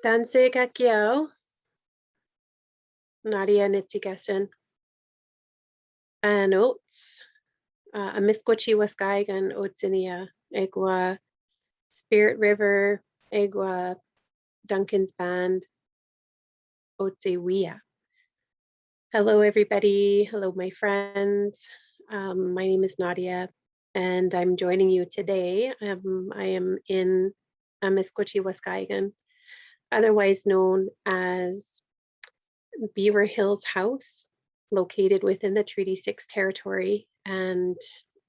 Danse Kakiao, Nadia Nitzigessen, and Oats, a Miskwachi Waskaigan, Oatsinia, Egwa, Spirit River, Egwa, Duncan's Band, Otsewia. Hello, everybody. Hello, my friends. My name is Nadia, and I'm joining you today. I am in Miskwachi Waskaigan, otherwise known as Beaver Hills House, located within the Treaty 6 territory and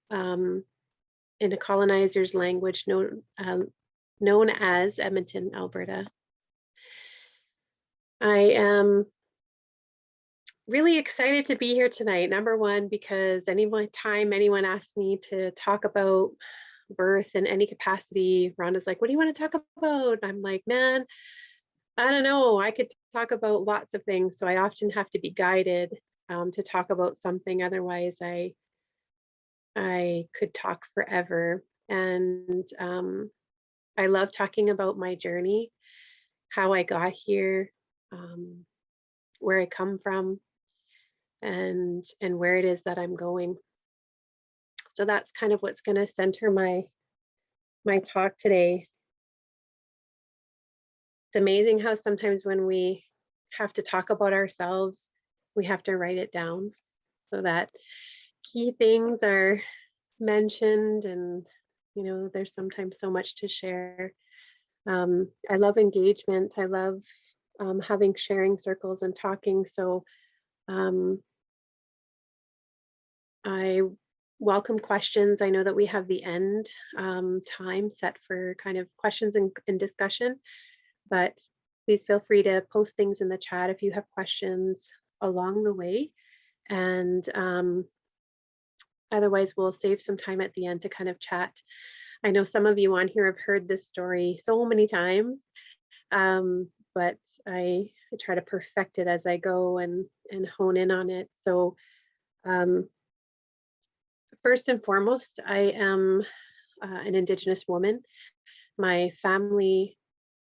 in a colonizer's language known as Edmonton, Alberta. I am really excited to be here tonight. Number one, because anytime anyone asks me to talk about birth in any capacity, Rhonda's like, what do you want to talk about? I'm like, man, I don't know. I could talk about lots of things. So I often have to be guided to talk about something. Otherwise, I could talk forever. And I love talking about my journey, how I got here, where I come from, and where it is that I'm going. So that's kind of what's going to center my talk today. It's amazing how sometimes when we have to talk about ourselves, we have to write it down so that key things are mentioned, and there's sometimes so much to share. I love engagement. I love having sharing circles and talking. So I welcome questions. I know that we have the end time set for kind of questions and discussion, but please feel free to post things in the chat if you have questions along the way. And otherwise, we'll save some time at the end to kind of chat. I know some of you on here have heard this story so many times, but I try to perfect it as I go and hone in on it. So first and foremost, I am an Indigenous woman. My family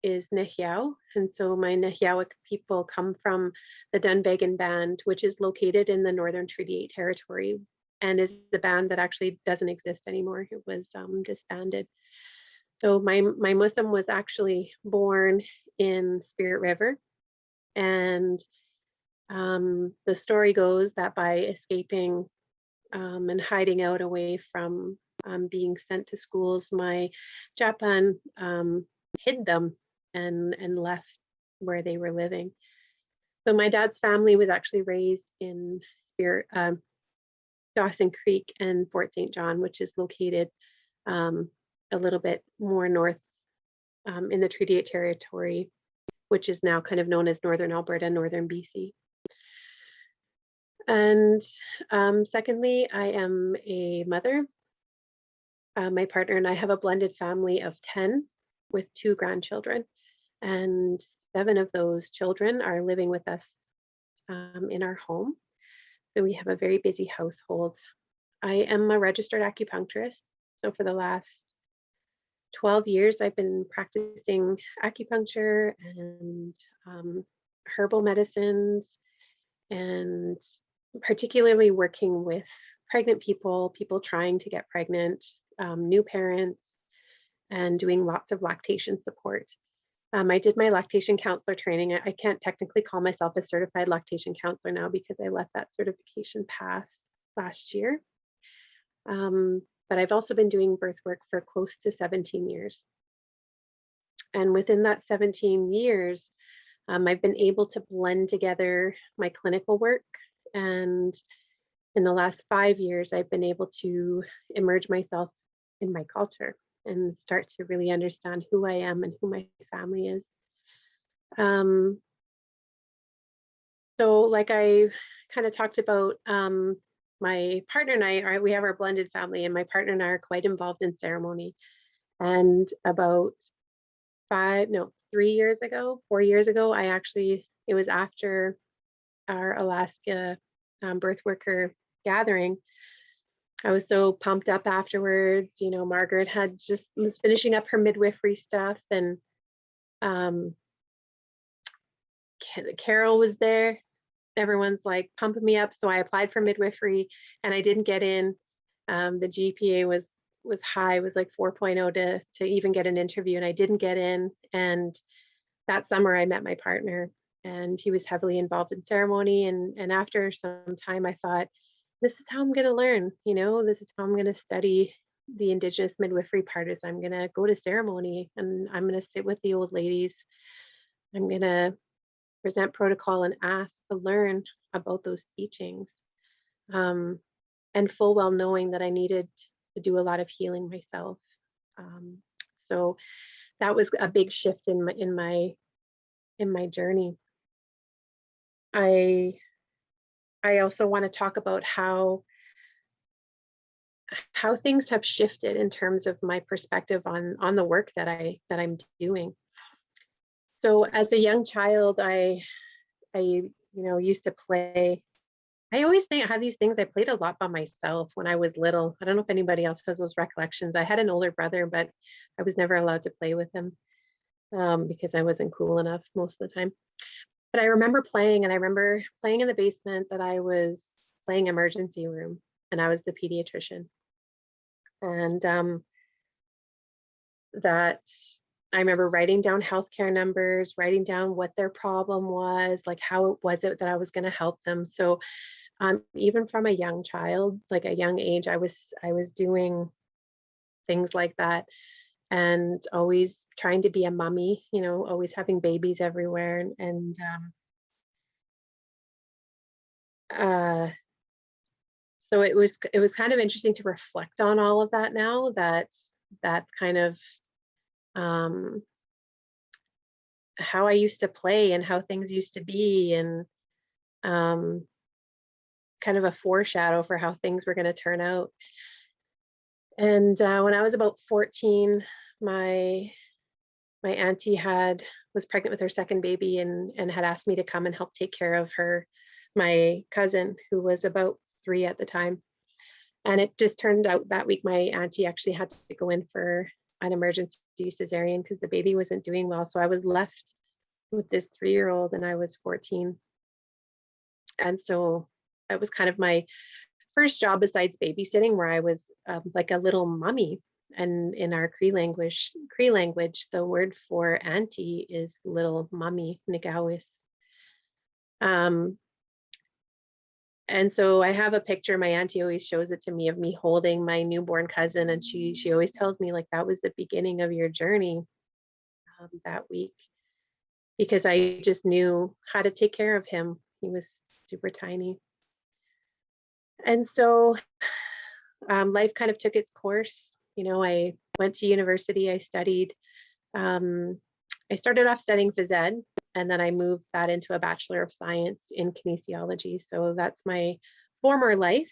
is nehiyaw, and so my nehiyawic people come from the Dunvegan Band, which is located in the Northern Treaty 8 territory, and is the band that actually doesn't exist anymore. It was disbanded. So my Muslim was actually born in Spirit River, and the story goes that by escaping and hiding out away from being sent to schools, my Japan hid them and left where they were living. So my dad's family was actually raised in Dawson Creek and Fort St. John, which is located a little bit more north in the Treaty 8 territory, which is now kind of known as Northern Alberta, Northern BC. And secondly, I am a mother. My partner and I have a blended family of 10 with 2 grandchildren, and 7 of those children are living with us in our home. So we have a very busy household. I am a registered acupuncturist. So for the last 12 years, I've been practicing acupuncture and herbal medicines, and particularly working with pregnant people, people trying to get pregnant, new parents, and doing lots of lactation support. I did my lactation counselor training. I can't technically call myself a certified lactation counselor now because I let that certification pass last year. But I've also been doing birth work for close to 17 years. And within that 17 years, I've been able to blend together my clinical work, and in the last 5 years, I've been able to immerse myself in my culture and start to really understand who I am and who my family is. So like I kind of talked about, my partner and I, we have our blended family, and my partner and I are quite involved in ceremony. And about 4 years ago, it was after our Alaska birthworker gathering. I was so pumped up afterwards. Margaret was finishing up her midwifery stuff, and Carol was there. Everyone's like pumping me up. So I applied for midwifery and I didn't get in. The GPA was high, it was like 4.0 to even get an interview, and I didn't get in. And that summer I met my partner, and he was heavily involved in ceremony. And after some time, I thought, this is how I'm going to learn, this is how I'm going to study the Indigenous midwifery part, is I'm going to go to ceremony and I'm going to sit with the old ladies. I'm going to present protocol and ask to learn about those teachings. And full well knowing that I needed to do a lot of healing myself. So that was a big shift in my journey. I also want to talk about how things have shifted in terms of my perspective on the work that I'm doing. So as a young child, I used to play. I always think I had these things. I played a lot by myself when I was little. I don't know if anybody else has those recollections. I had an older brother, but I was never allowed to play with him because I wasn't cool enough most of the time. But I remember playing, and I remember playing in the basement that I was playing emergency room, and I was the pediatrician. And that I remember writing down healthcare numbers, writing down what their problem was, like how it was that I was going to help them. So even from a young child, like a young age, I was doing things like that, and always trying to be a mummy, always having babies everywhere. And so it was kind of interesting to reflect on all of that now, that's kind of how I used to play and how things used to be, and kind of a foreshadow for how things were going to turn out. And when I was about 14, my auntie was pregnant with her second baby, and had asked me to come and help take care of my cousin, who was about 3 at the time. And it just turned out that week my auntie actually had to go in for an emergency cesarean because the baby wasn't doing well. So I was left with this 3-year-old, and I was 14. And so that was kind of my first job besides babysitting, where I was like a little mummy. And in our Cree language, the word for auntie is little mummy, nigawis. And so I have a picture, my auntie always shows it to me, of me holding my newborn cousin. And she always tells me, like, that was the beginning of your journey that week, because I just knew how to take care of him. He was super tiny. And so life kind of took its course. I went to university, I studied. I started off studying phys ed, and then I moved that into a Bachelor of Science in Kinesiology. So that's my former life.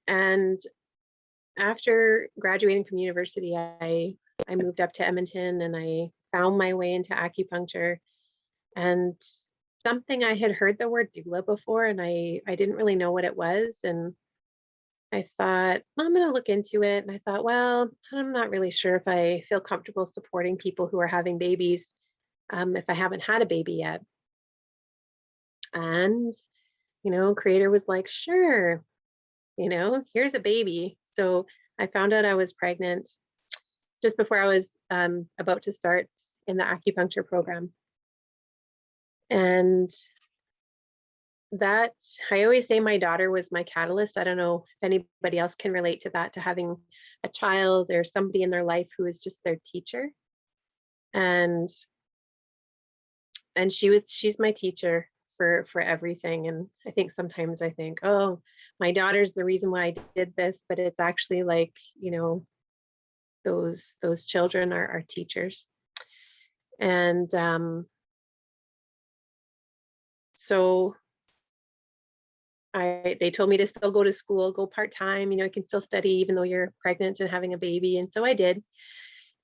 And after graduating from university, I moved up to Edmonton, and I found my way into acupuncture. And something, I had heard the word doula before, and I didn't really know what it was. And I thought, well, I'm going to look into it. And I thought, well, I'm not really sure if I feel comfortable supporting people who are having babies if I haven't had a baby yet. And, Creator was like, sure, here's a baby. So I found out I was pregnant just before I was about to start in the acupuncture program. And that, I always say my daughter was my catalyst. I don't know if anybody else can relate to that, to having a child or somebody in their life who is just their teacher. And she's my teacher for everything. And I think sometimes I think, oh, my daughter's the reason why I did this, but it's actually like, those children are teachers. And so they told me to still go to school, go part-time, you can still study even though you're pregnant and having a baby. And so I did.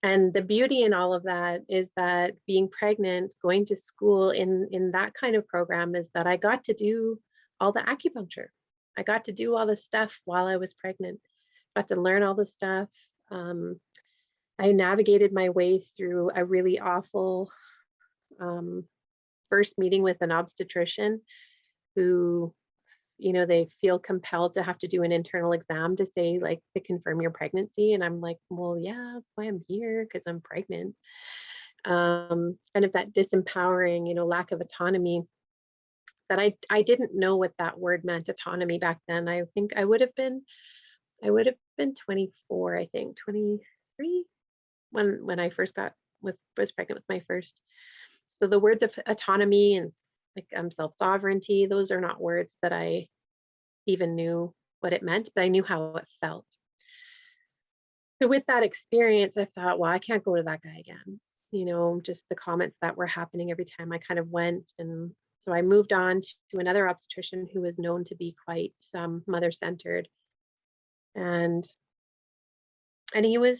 And the beauty in all of that is that being pregnant, going to school in that kind of program, is that I got to do all the acupuncture. I got to do all the stuff while I was pregnant. Got to learn all the stuff. I navigated my way through a really awful first meeting with an obstetrician who, they feel compelled to have to do an internal exam to say, like, to confirm your pregnancy. And I'm like, well, yeah, that's why I'm here, because I'm pregnant. Kind of that disempowering, lack of autonomy, that I didn't know what that word meant, autonomy, back then. I think I would have been 24, I think 23 when I first was pregnant with my first. So the words of autonomy and like self-sovereignty, those are not words that I even knew what it meant, but I knew how it felt. So with that experience, I thought, well, I can't go to that guy again. Just the comments that were happening every time I kind of went. And so I moved on to another obstetrician who was known to be quite mother-centered. And he was,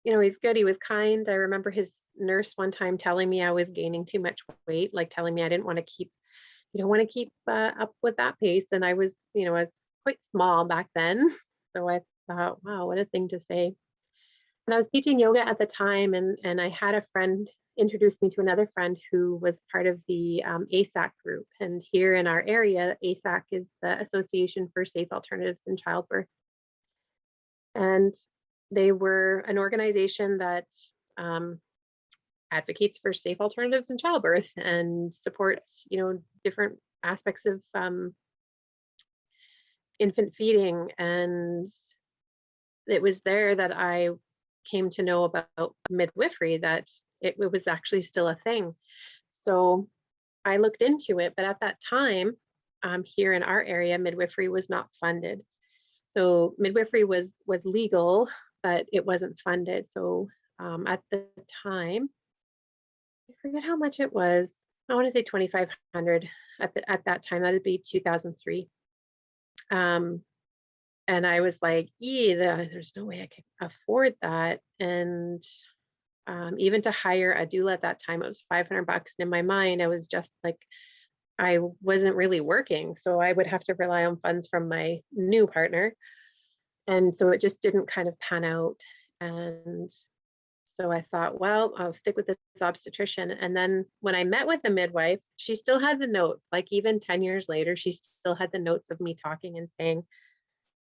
he's good. He was kind. I remember his nurse one time telling me I was gaining too much weight, like telling me I didn't want to keep, up with that pace. And I was, I was quite small back then. So I thought, wow, what a thing to say. And I was teaching yoga at the time, and I had a friend introduce me to another friend who was part of the ASAC group. And here in our area, ASAC is the Association for Safe Alternatives in Childbirth. And they were an organization that advocates for safe alternatives in childbirth and supports, different aspects of infant feeding. And it was there that I came to know about midwifery, that it was actually still a thing. So I looked into it, but at that time, here in our area, midwifery was not funded. So midwifery was legal, but it wasn't funded. So at the time, I forget how much it was. I want to say $2,500 at that time. That'd be 2003. And I was like, there's no way I could afford that. And even to hire a doula at that time, it was $500. And in my mind, I was just like, I wasn't really working. So I would have to rely on funds from my new partner. And so it just didn't kind of pan out. And so I thought, well, I'll stick with this obstetrician. And then when I met with the midwife, she still had the notes, like even 10 years later, she still had the notes of me talking and saying,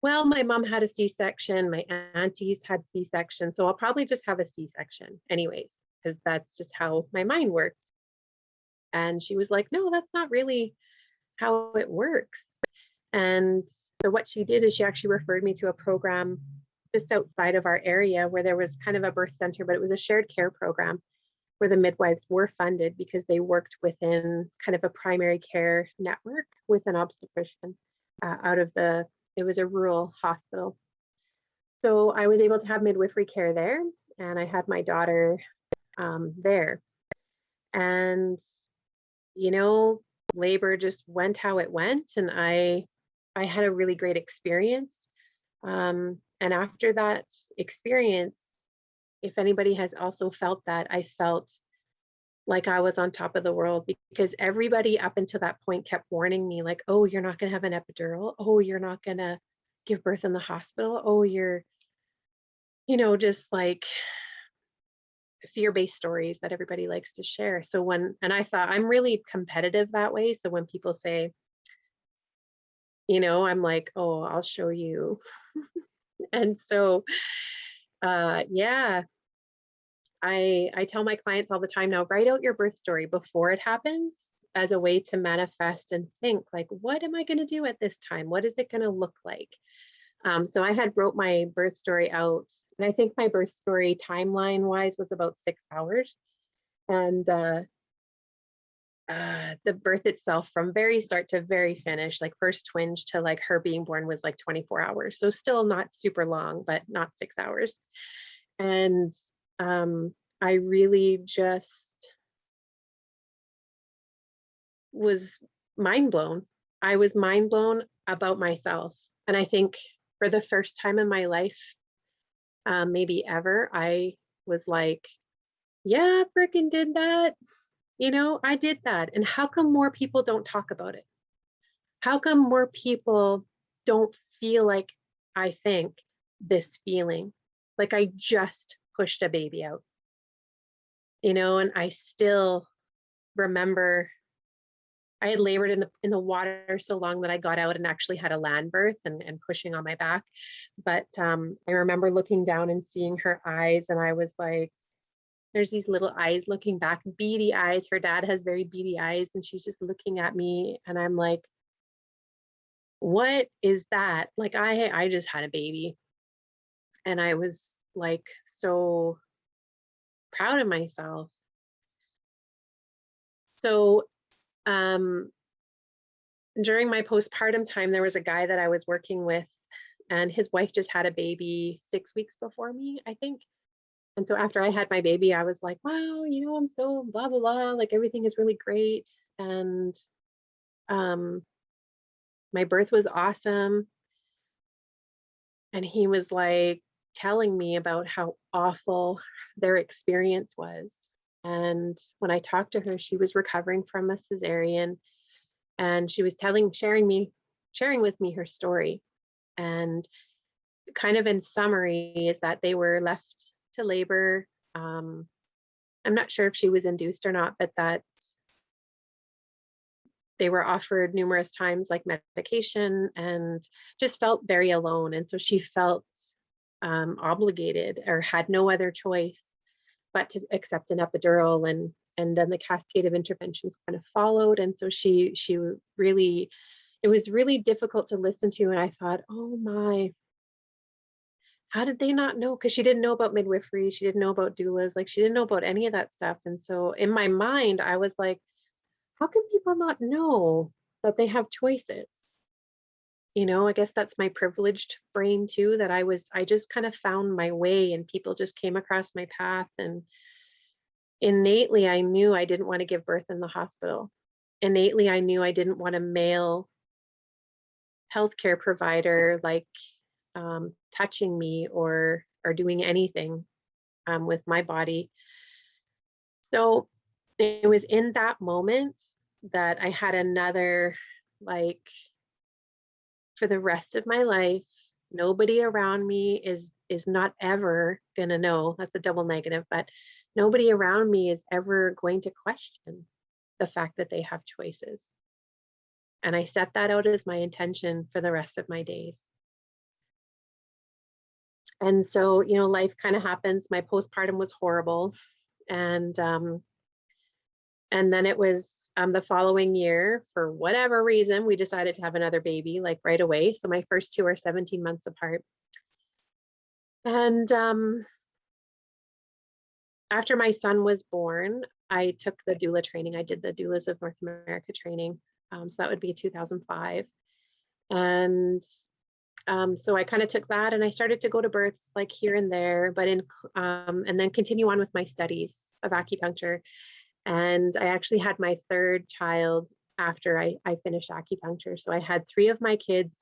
well, my mom had a C-section, my aunties had C-section, so I'll probably just have a C-section anyways, because that's just how my mind works. And she was like, no, that's not really how it works. And so what she did is she actually referred me to a program just outside of our area where there was kind of a birth center, but it was a shared care program where the midwives were funded because they worked within kind of a primary care network with an obstetrician it was a rural hospital. So I was able to have midwifery care there, and I had my daughter there. And, labor just went how it went, and I had a really great experience. And after that experience, if anybody has also felt that, I felt like I was on top of the world, because everybody up until that point kept warning me, like, oh, you're not going to have an epidural. Oh, you're not going to give birth in the hospital. Oh, you're, just like fear-based stories that everybody likes to share. So and I thought I'm really competitive that way. So when people say, I'm like, oh, I'll show you. And so, yeah. I tell my clients all the time now, write out your birth story before it happens as a way to manifest and think, like, what am I going to do at this time? What is it going to look like? So I had wrote my birth story out, and I think my birth story timeline wise was about 6 hours. And the birth itself, from very start to very finish, like first twinge to like her being born, was like 24 hours. So still not super long, but not 6 hours. And I really just was mind blown. I was mind blown about myself. And I think for the first time in my life, maybe ever, I was like, yeah, I freaking did that. I did that. And how come more people don't talk about it? How come more people don't feel like I think this feeling? Like I just pushed a baby out. And I still remember I had labored in the water so long that I got out and actually had a land birth and pushing on my back. But I remember looking down and seeing her eyes, and I was like, there's these little eyes looking back, beady eyes. Her dad has very beady eyes, and she's just looking at me, and I'm like, what is that? Like, I just had a baby, and I was like so proud of myself. So during my postpartum time, there was a guy that I was working with, and his wife just had a baby 6 weeks before me, I think. And so after I had my baby, I was like, wow, I'm so blah, blah, blah, like everything is really great. And um, my birth was awesome. And he was like telling me about how awful their experience was. And when I talked to her, she was recovering from a cesarean, and she was sharing with me her story. And kind of in summary is that they were left to labor. I'm not sure if she was induced or not, but that they were offered numerous times like medication and just felt very alone. And so she felt obligated or had no other choice but to accept an epidural, and then the cascade of interventions kind of followed. And so she really, it was really difficult to listen to. And I thought, oh my, how did they not know? Because she didn't know about midwifery, she didn't know about doulas, like she didn't know about any of that stuff. And so in my mind, I was like, how can people not know that they have choices? I guess that's my privileged brain too, that I just kind of found my way and people just came across my path. And innately, I knew I didn't want to give birth in the hospital. Innately, I knew I didn't want a male healthcare provider like touching me or doing anything with my body. So it was in that moment that I had another, like, for the rest of my life, nobody around me is not ever gonna know. That's a double negative, but nobody around me is ever going to question the fact that they have choices. And I set that out as my intention for the rest of my days. And so, life kind of happens. My postpartum was horrible. And then it was the following year, for whatever reason, we decided to have another baby like right away. So my first two are 17 months apart. And after my son was born, I took the doula training. I did the Doulas of North America training. So that would be 2005. And so I kind of took that and I started to go to births like here and there, but and then continue on with my studies of acupuncture. And I actually had my third child after I finished acupuncture. So I had three of my kids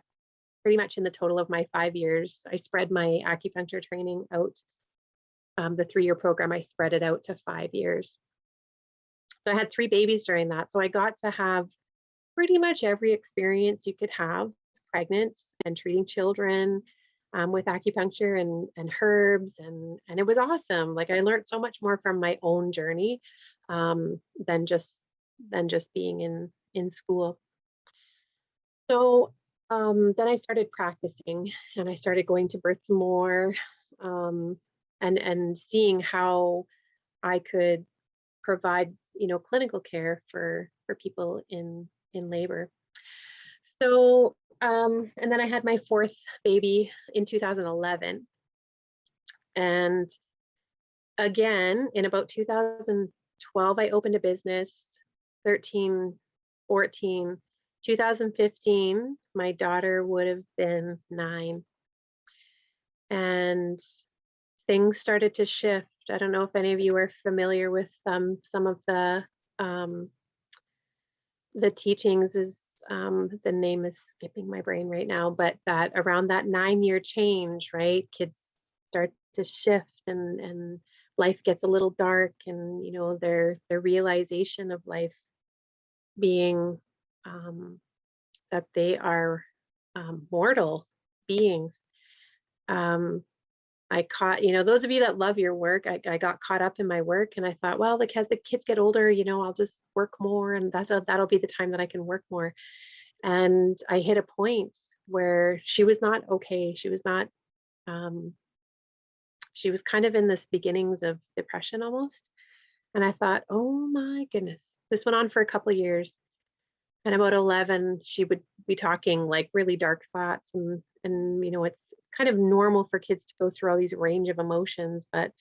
pretty much in the total of my 5 years. I spread my acupuncture training out, the 3-year program, I spread it out to 5 years. So I had 3 babies during that. So I got to have pretty much every experience you could have pregnant and treating children with acupuncture and herbs. And it was awesome. Like I learned so much more from my own journey than just being in school. So then I started practicing and I started going to births more and seeing how I could provide, clinical care for people in labor. So and then I had my fourth baby in 2011. And again, in about 2012, I opened a business, 13, 14, 2015, my daughter would have been 9. And things started to shift. I don't know if any of you are familiar with some of the teachings. Is the name is skipping my brain right now, but that around that 9-year change, right? Kids start to shift and life gets a little dark, and their realization of life being that they are mortal beings. I caught, those of you that love your work, I got caught up in my work, and I thought, well, like as the kids get older, I'll just work more, and that'll be the time that I can work more. And I hit a point where she was not okay. She was not, she was kind of in this beginnings of depression almost. And I thought, oh my goodness, this went on for a couple of years. And about 11, she would be talking like really dark thoughts, and it's kind of normal for kids to go through all these range of emotions, but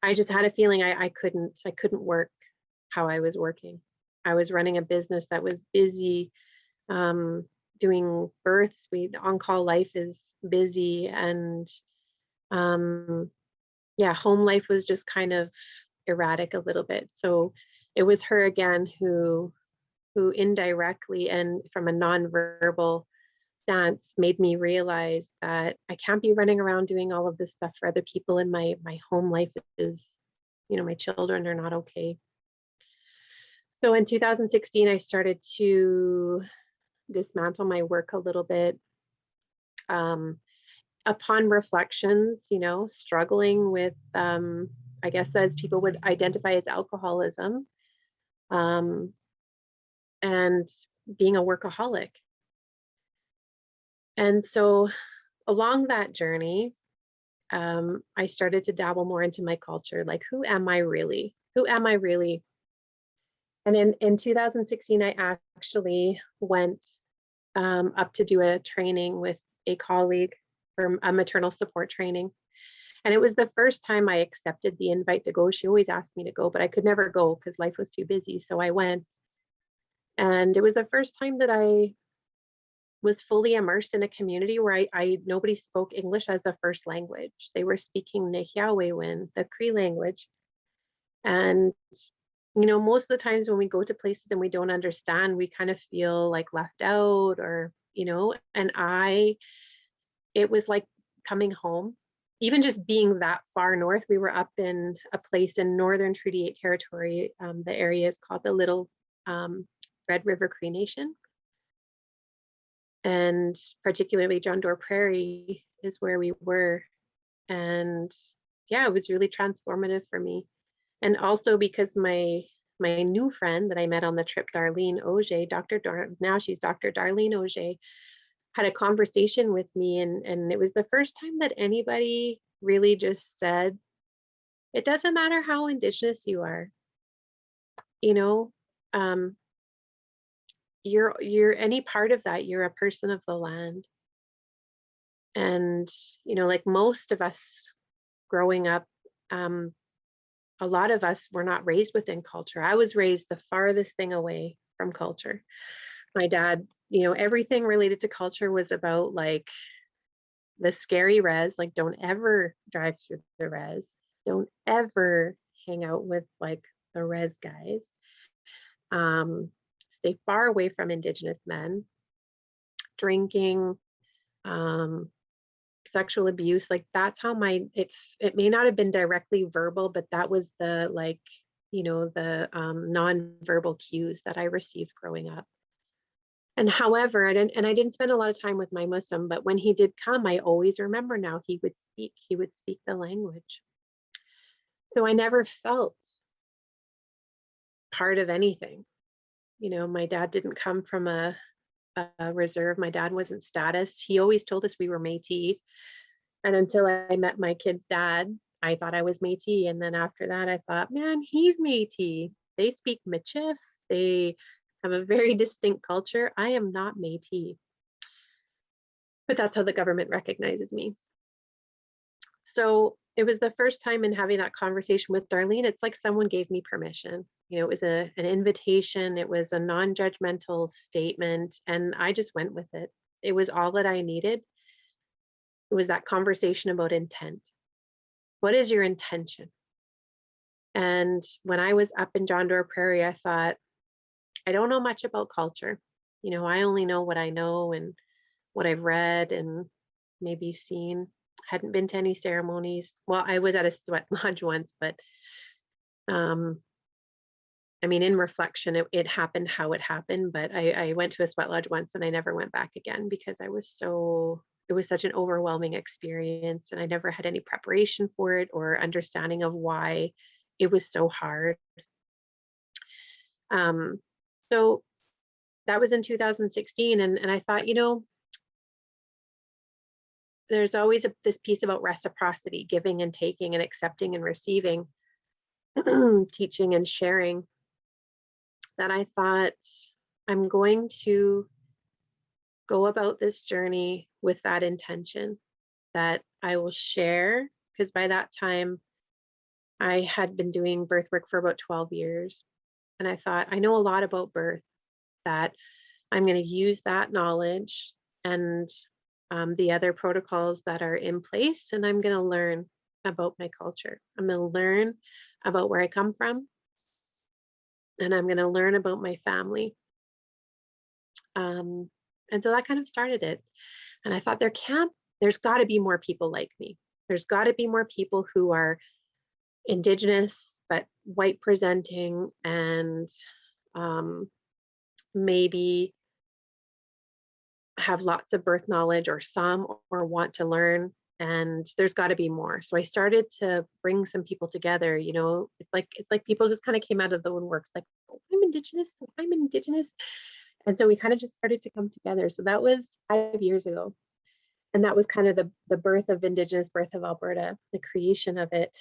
I just had a feeling I couldn't work how I was working. I was running a business that was busy, doing births. The on-call life is busy, and yeah, home life was just kind of erratic a little bit. So it was her again who indirectly and from a nonverbal stance made me realize that I can't be running around doing all of this stuff for other people, and my home life is, my children are not okay. So in 2016, I started to dismantle my work a little bit. Upon reflections, struggling with, I guess as people would identify as alcoholism, and being a workaholic. And so along that journey, I started to dabble more into my culture. Like, who am I really? Who am I really? And in 2016, I actually went up to do a training with a colleague for a maternal support training. And it was the first time I accepted the invite to go. She always asked me to go, but I could never go because life was too busy. So I went. And it was the first time that I was fully immersed in a community where nobody spoke English as a first language. They were speaking nehiyaw, the Cree language. And most of the times when we go to places and we don't understand, we kind of feel like left out, or and it was like coming home. Even just being that far north, we were up in a place in northern Treaty 8 territory. The area is called the Little Red River Cree Nation. And particularly John Doerr Prairie is where we were. And yeah, it was really transformative for me. And also because my new friend that I met on the trip, Darlene Auger, now she's Dr. Darlene Auger, had a conversation with me, and it was the first time that anybody really just said, it doesn't matter how Indigenous you are, you're any part of that, you're a person of the land. And like most of us growing up, a lot of us were not raised within culture. I was raised the farthest thing away from culture. My dad, everything related to culture was about like the scary res, like don't ever drive through the res, don't ever hang out with like the res guys, stay far away from Indigenous men, drinking, sexual abuse. Like that's how it may not have been directly verbal, but that was the like, the non-verbal cues that I received growing up. And however, I didn't spend a lot of time with my Muslim, but when he did come, I always remember now he would speak the language. So I never felt part of anything. My dad didn't come from a reserve. My dad wasn't status. He always told us we were Métis. And until I met my kid's dad, I thought I was Métis. And then after that, I thought, man, he's Métis. They speak Michif. They have a very distinct culture. I am not Métis. But that's how the government recognizes me. So it was the first time in having that conversation with Darlene, it's like someone gave me permission. It was an invitation. It was a non-judgmental statement. And I just went with it. It was all that I needed. It was that conversation about intent. What is your intention? And when I was up in John Doerr Prairie, I thought, I don't know much about culture. I only know what I know and what I've read and maybe seen. Hadn't been to any ceremonies. Well, I was at a sweat lodge once, but in reflection, it happened how it happened. But I went to a sweat lodge once and I never went back again because I was so it was such an overwhelming experience, and I never had any preparation for it or understanding of why it was so hard. Um, so that was in 2016, and I thought, there's always this piece about reciprocity, giving and taking and accepting and receiving, teaching and sharing, that I thought I'm going to go about this journey with that intention, that I will share, because by that time I had been doing birth work for about 12 years. And I thought, I know a lot about birth, that I'm going to use that knowledge and the other protocols that are in place, and I'm going to learn about my culture. I'm going to learn about where I come from, and I'm going to learn about my family. And so that kind of started it. And I thought, there's got to be more people like me. There's got to be more people who are Indigenous but white presenting, and maybe have lots of birth knowledge, or some, or want to learn. And there's got to be more. So I started to bring some people together. It's like people just kind of came out of the woodworks, like, oh, I'm Indigenous. And so we kind of just started to come together. So that was 5 years ago. And that was kind of the birth of Indigenous Birth of Alberta, the creation of it.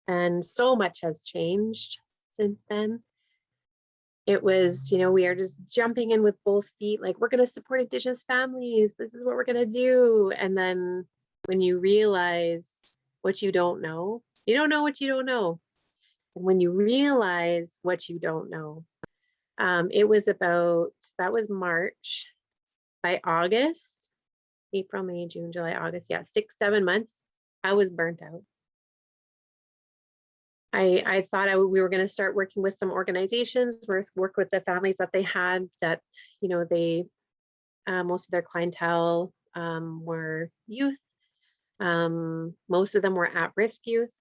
And so much has changed since then. It was, we are just jumping in with both feet, like, we're going to support Indigenous families. This is what we're going to do. And then when you realize what you don't know what you don't know. And when you realize what you don't know, that was March. By August, April, May, June, July, August, 6-7 months, I was burnt out. I thought we were going to start working with some organizations, work with the families that they had, that, they, most of their clientele were youth. Most of them were at-risk youth,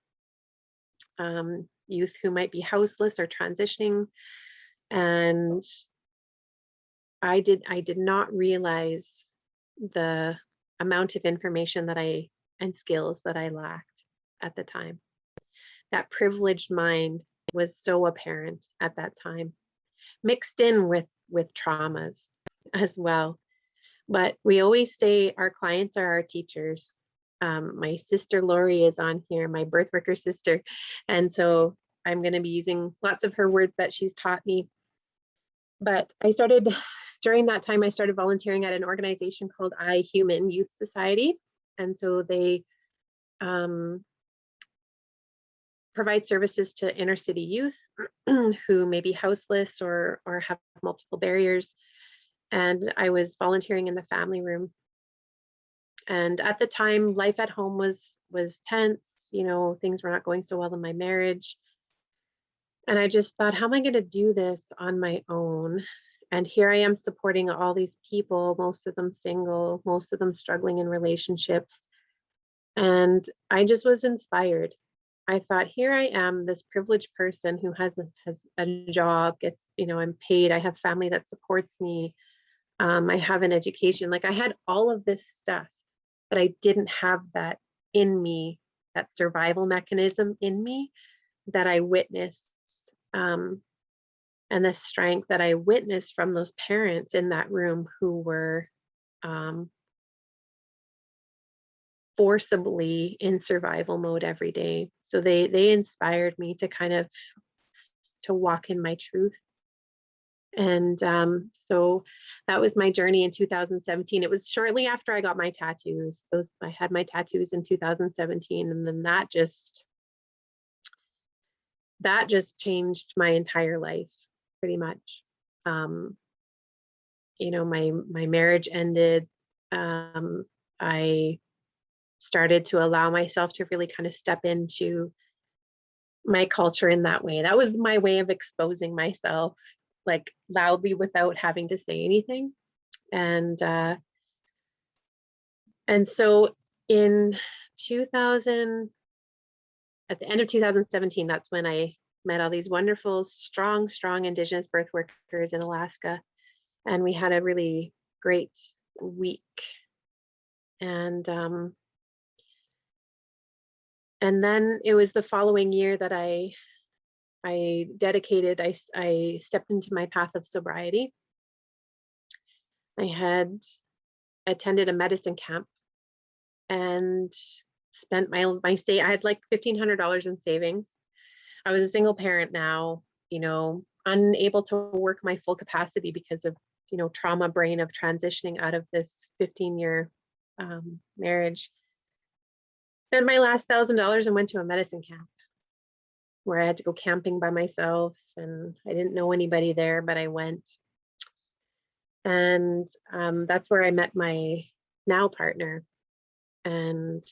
youth who might be houseless or transitioning. And I did not realize the amount of information and skills that I lacked at the time. That privileged mind was so apparent at that time, mixed in with traumas as well. But we always say our clients are our teachers. My sister Lori is on here, my birthworker sister. And so I'm going to be using lots of her words that she's taught me. But during that time, I started volunteering at an organization called iHuman Youth Society. And so they provide services to inner city youth who may be houseless or have multiple barriers. And I was volunteering in the family room. And at the time, life at home was tense. Things were not going so well in my marriage. And I just thought, how am I going to do this on my own? And here I am supporting all these people, most of them single, most of them struggling in relationships. And I just was inspired. I thought, here I am, this privileged person who has a job, I'm paid, I have family that supports me, I have an education. Like, I had all of this stuff, but I didn't have that in me, that survival mechanism in me that I witnessed, and the strength that I witnessed from those parents in that room who were forcibly in survival mode every day. So they inspired me to walk in my truth. And so that was my journey in 2017. It was shortly after I got my tattoos. I had my tattoos in 2017, and then that just changed my entire life, pretty much. My marriage ended. I started to allow myself to really kind of step into my culture in that way. That was my way of exposing myself, like, loudly without having to say anything. And so at the end of 2017, that's when I met all these wonderful, strong Indigenous birth workers in Alaska. And we had a really great week And then it was the following year that I stepped into my path of sobriety. I had attended a medicine camp and spent I had like $1,500 in savings. I was a single parent now, unable to work my full capacity because of, trauma brain of transitioning out of this 15-year marriage. Spent my last $1,000 and went to a medicine camp where I had to go camping by myself, and I didn't know anybody there, but I went. And that's where I met my now partner, and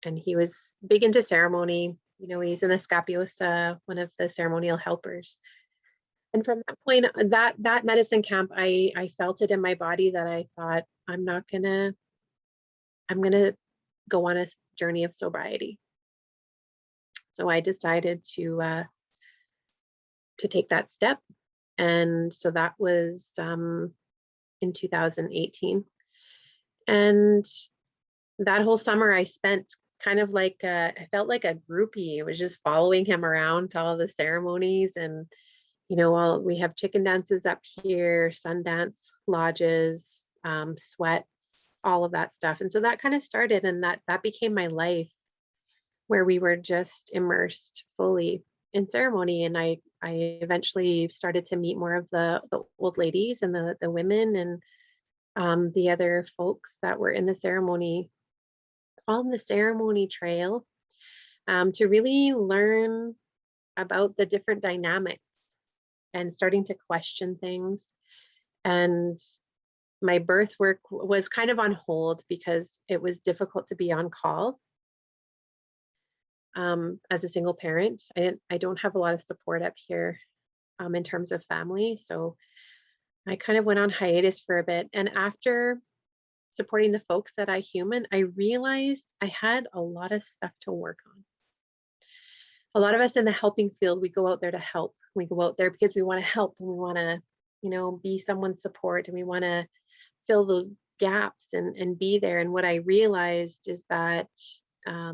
he was big into ceremony. He's an escapiosa, one of the ceremonial helpers. And from that point, that medicine camp, I felt it in my body that I thought, I'm gonna go on a journey of sobriety. So I decided to take that step. And so that was in 2018. And that whole summer I spent kind of like, I felt like a groupie. I was just following him around to all the ceremonies. And, we have chicken dances up here, sun dance lodges, sweats, all of that stuff. And so that kind of started, and that became my life, where we were just immersed fully in ceremony. And I eventually started to meet more of the old ladies and the women and the other folks that were in the ceremony, on the ceremony trail, to really learn about the different dynamics and starting to question things. And my birth work was kind of on hold because it was difficult to be on call. As a single parent, I don't have a lot of support up here in terms of family. So I kind of went on hiatus for a bit. And after supporting the folks at iHuman, I realized I had a lot of stuff to work on. A lot of us in the helping field, we go out there to help. We go out there because we want to help, and we want to, be someone's support, and we want to fill those gaps and be there. And what I realized is that I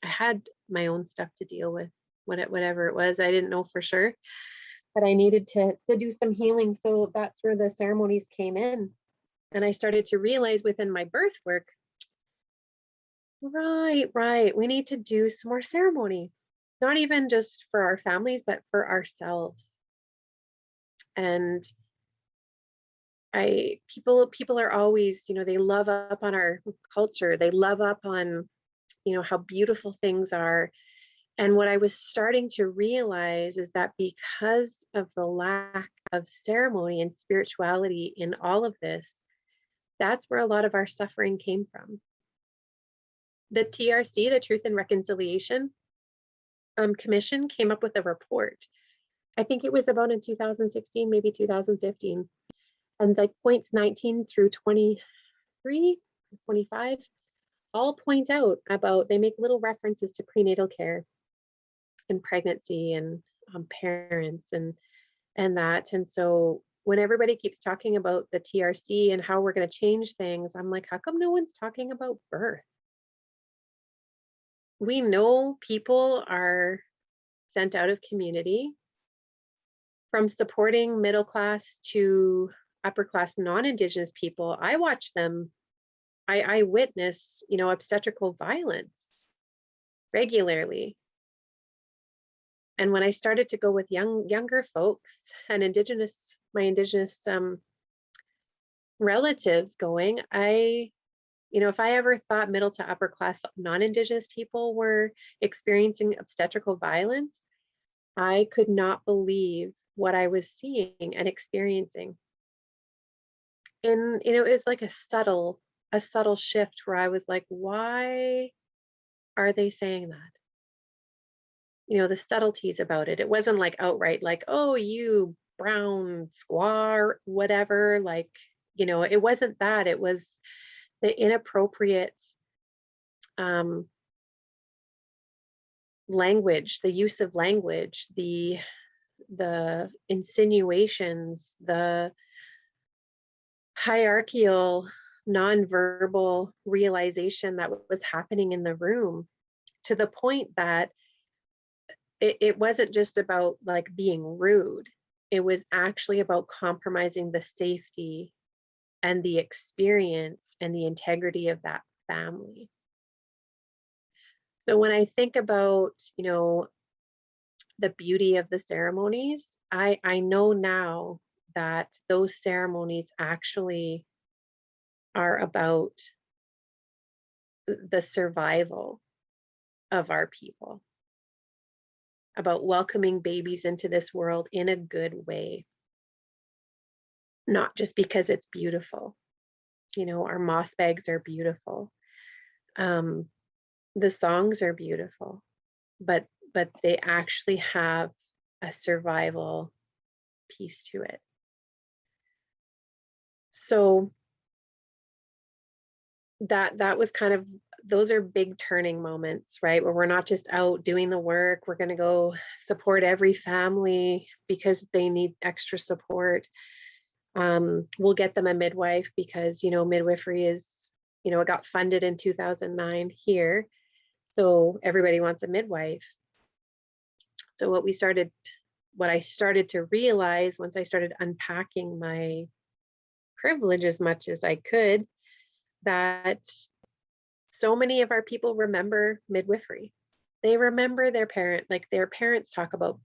had my own stuff to deal with, whatever it was. I didn't know for sure, but I needed to do some healing. So that's where the ceremonies came in. And I started to realize within my birth work, right, we need to do some more ceremony, not even just for our families, but for ourselves. And people are always, they love up on our culture. They love up on, how beautiful things are. And what I was starting to realize is that because of the lack of ceremony and spirituality in all of this, that's where a lot of our suffering came from. The TRC, the Truth and Reconciliation Commission, came up with a report. I think it was about in 2016, maybe 2015. And like points 19 through 23, 25, all point out about, they make little references to prenatal care and pregnancy and parents and that. And so when everybody keeps talking about the TRC and how we're going to change things, I'm like, how come no one's talking about birth? We know people are sent out of community, from supporting middle class to upper class non-Indigenous people. I watch them. I witness, obstetrical violence regularly. And when I started to go with younger folks and my Indigenous relatives going, if I ever thought middle to upper class non-Indigenous people were experiencing obstetrical violence, I could not believe what I was seeing and experiencing. And it was like a subtle shift where I was like, why are they saying that? The subtleties about it. It wasn't like outright like, oh, you brown squaw, whatever. Like, it wasn't that. It was the inappropriate language, the use of language, the insinuations, the hierarchical nonverbal realization that was happening in the room, to the point that it wasn't just about like being rude. It was actually about compromising the safety and the experience and the integrity of that family. So when I think about, the beauty of the ceremonies, I know now that those ceremonies actually are about the survival of our people, about welcoming babies into this world in a good way, not just because it's beautiful. Our moss bags are beautiful. The songs are beautiful, but they actually have a survival piece to it. So that was kind of, those are big turning moments, right? Where we're not just out doing the work, we're going to go support every family because they need extra support. We'll get them a midwife because, midwifery is, it got funded in 2009 here. So everybody wants a midwife. So what I started to realize once I started unpacking my privilege as much as I could, that so many of our people remember midwifery. They remember their parents talk about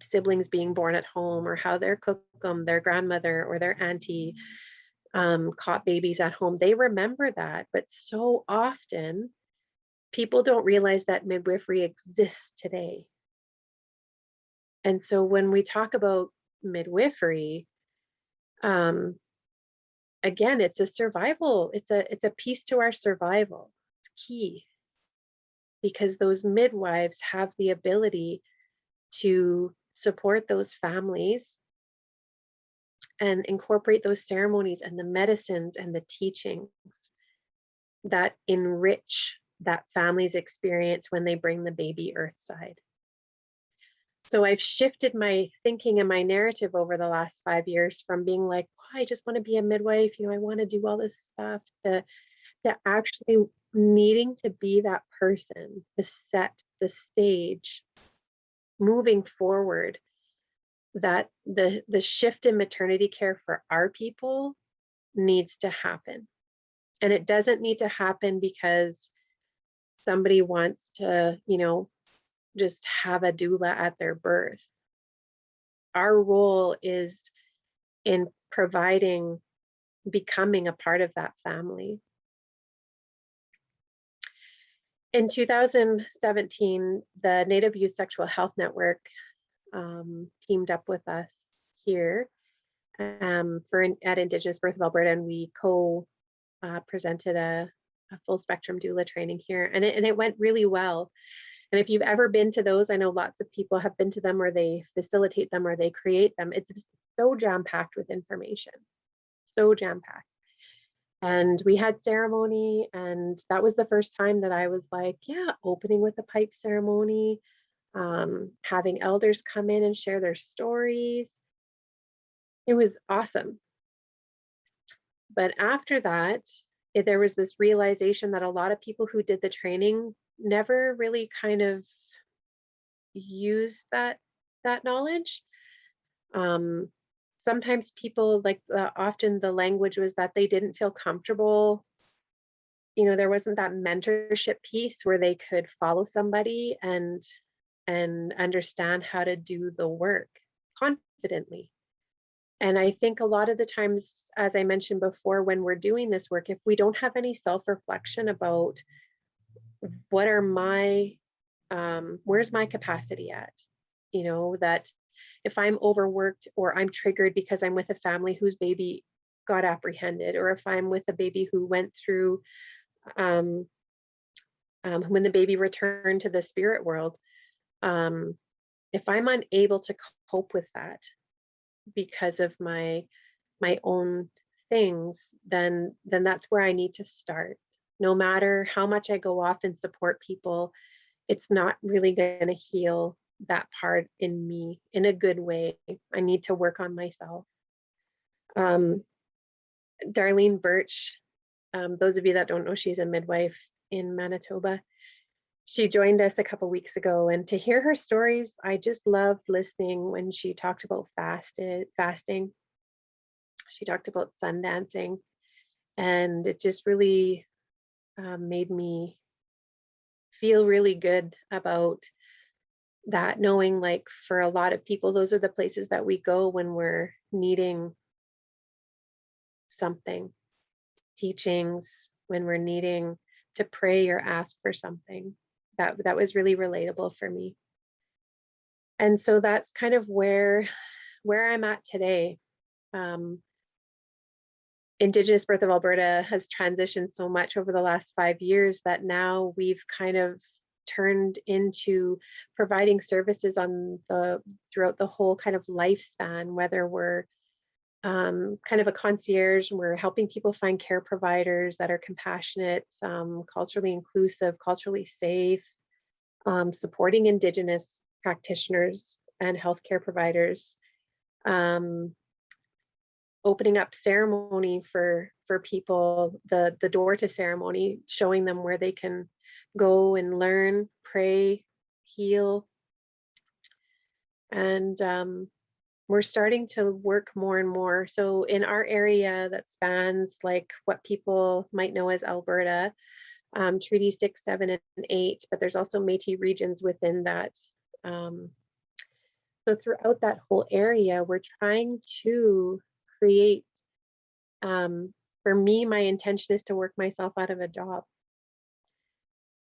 siblings being born at home, or how their cookum, their grandmother or their auntie caught babies at home. They remember that, but so often people don't realize that midwifery exists today. And so when we talk about midwifery, again, it's a survival, it's a piece to our survival. It's key, because those midwives have the ability to support those families and incorporate those ceremonies and the medicines and the teachings that enrich that family's experience when they bring the baby earthside. So I've shifted my thinking and my narrative over the last 5 years from being like, oh, I just want to be a midwife, I want to do all this stuff, to actually needing to be that person to set the stage moving forward, that the shift in maternity care for our people needs to happen. And it doesn't need to happen because somebody wants to, just have a doula at their birth. Our role is in becoming a part of that family. In 2017, the Native Youth Sexual Health Network teamed up with us here at Indigenous Birth of Alberta, and we presented a full spectrum doula training here, and it went really well. And if you've ever been to those, I know lots of people have been to them, or they facilitate them, or they create them. It's so jam-packed with information, so jam-packed. And we had ceremony, and that was the first time that I was like, yeah, opening with a pipe ceremony, having elders come in and share their stories. It was awesome. But after that, there was this realization that a lot of people who did the training never really kind of used that knowledge. Sometimes people, often the language was that they didn't feel comfortable. There wasn't that mentorship piece where they could follow somebody and understand how to do the work confidently. And I think a lot of the times, as I mentioned before, when we're doing this work, if we don't have any self-reflection about what are where's my capacity at, that if I'm overworked, or I'm triggered because I'm with a family whose baby got apprehended, or if I'm with a baby who went through when the baby returned to the spirit world, if I'm unable to cope with that because of my own things, then that's where I need to start. No matter how much I go off and support people, it's not really going to heal that part in me in a good way. I need to work on myself. Darlene Birch Those of you that don't know, she's a midwife in Manitoba. She joined us a couple weeks ago, and to hear her stories, I just loved listening when she talked about fasting. She talked about sun dancing, and it just really made me feel really good about that, knowing like for a lot of people, those are the places that we go when we're needing something, teachings, when we're needing to pray or ask for something. That was really relatable for me. And so that's kind of where I'm at today. Indigenous Birth of Alberta has transitioned so much over the last 5 years that now we've kind of turned into providing services throughout the whole kind of lifespan, whether we're kind of a concierge, and we're helping people find care providers that are compassionate, culturally inclusive, culturally safe, supporting Indigenous practitioners and healthcare providers, opening up ceremony for people, the door to ceremony, showing them where they can go and learn, pray, heal. And we're starting to work more and more. So in our area that spans like what people might know as Alberta, Treaty 6, 7, and 8, but there's also Métis regions within that. So throughout that whole area, we're trying to create, for me, my intention is to work myself out of a job.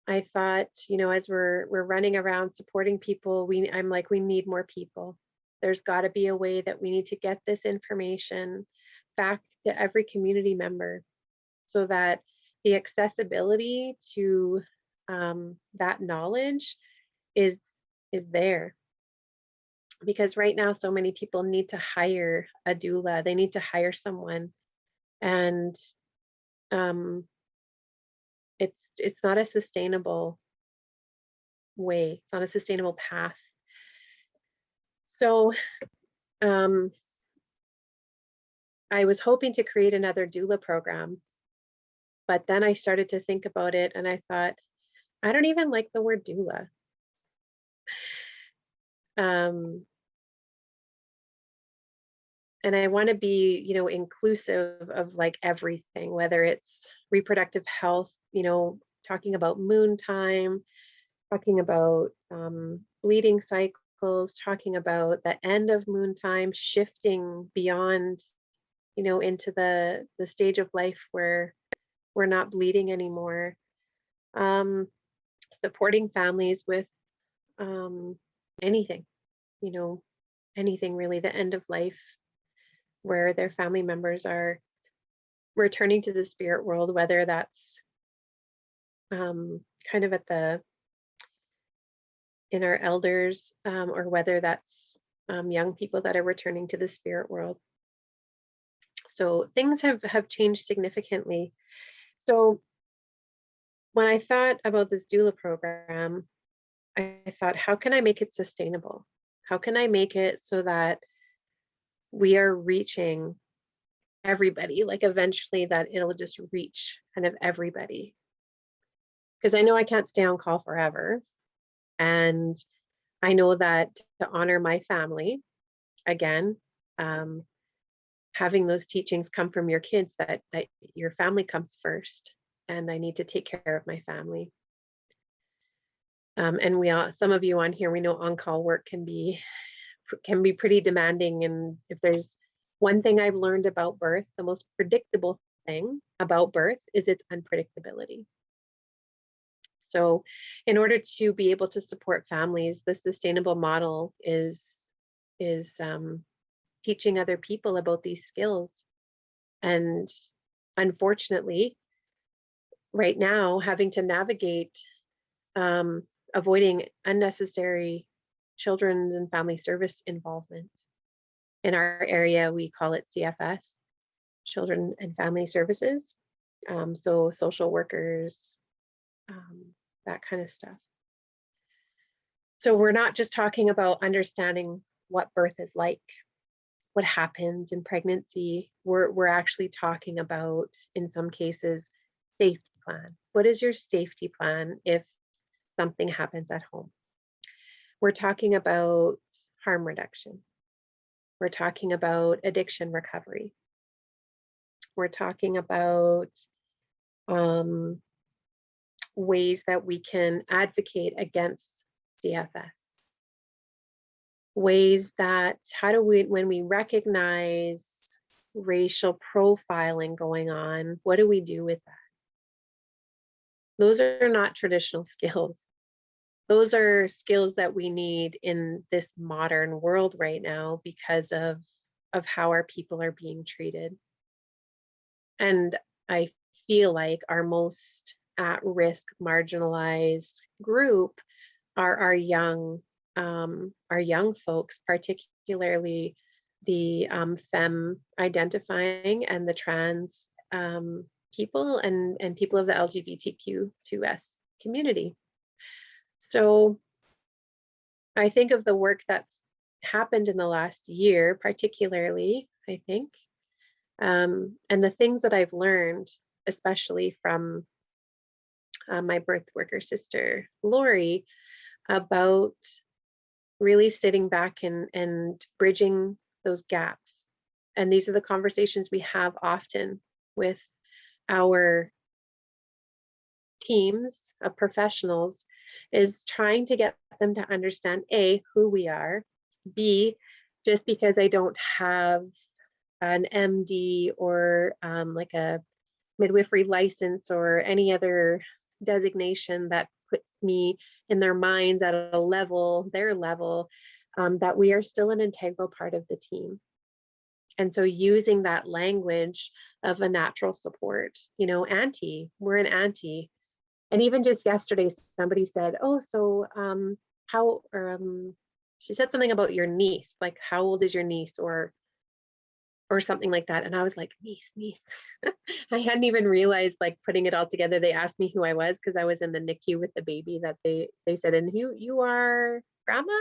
I thought, you know, as we're running around supporting people, I'm like, we need more people. There's got to be a way that we need to get this information back to every community member so that the accessibility to that knowledge is there. Because right now, so many people need to hire a doula. They need to hire someone, and it's not a sustainable way. It's not a sustainable path. So I was hoping to create another doula program, but then I started to think about it, and I thought, I don't even like the word doula. And I want to be, you know, inclusive of like everything, whether it's reproductive health, you know, talking about moon time, talking about bleeding cycles, talking about the end of moon time, shifting beyond, you know, into the stage of life where we're not bleeding anymore, supporting families with anything, you know, anything really, the end of life, where their family members are returning to the spirit world, whether that's kind of in our elders, or whether that's young people that are returning to the spirit world. So things have changed significantly. So when I thought about this doula program, I thought, how can I make it sustainable? How can I make it so that we are reaching everybody, like eventually that it'll just reach kind of everybody? Because I know I can't stay on call forever. And I know that to honor my family, again, having those teachings come from your kids, that your family comes first, and I need to take care of my family. And some of you on here, we know on-call work can be pretty demanding. And if there's one thing I've learned about birth, the most predictable thing about birth is its unpredictability. So in order to be able to support families, the sustainable model is teaching other people about these skills. And unfortunately, right now, having to navigate avoiding unnecessary children's and family service involvement. In our area, we call it CFS, Children and Family Services. So social workers, that kind of stuff. So we're not just talking about understanding what birth is like. what happens in pregnancy. We're actually talking about, in some cases, safety plan. What is your safety plan if something happens at home? We're talking about harm reduction. We're talking about addiction recovery. We're talking about ways that we can advocate against CFS. Ways that, how do we, when we recognize racial profiling going on, what do we do with that? Those are not traditional skills. Those are skills that we need in this modern world right now because of how our people are being treated. And I feel like our most at-risk, marginalized group are our young folks, particularly the femme identifying and the trans people and people of the LGBTQ2S community. So I think of the work that's happened in the last year, particularly, I think, and the things that I've learned, especially from my birth worker sister, Lori, about really sitting back and bridging those gaps. And these are the conversations we have often with our teams of professionals, is trying to get them to understand, A, who we are, B, just because I don't have an MD or like a midwifery license or any other designation that puts me in their minds at a level, their level, that we are still an integral part of the team. And so using that language of a natural support, you know, auntie, we're an auntie. And even just yesterday, somebody said, oh, so how, she said something about your niece, like, how old is your niece, or something like that. And I was like, niece. I hadn't even realized, like, putting it all together. They asked me who I was because I was in the NICU with the baby, that they said, and you are grandma?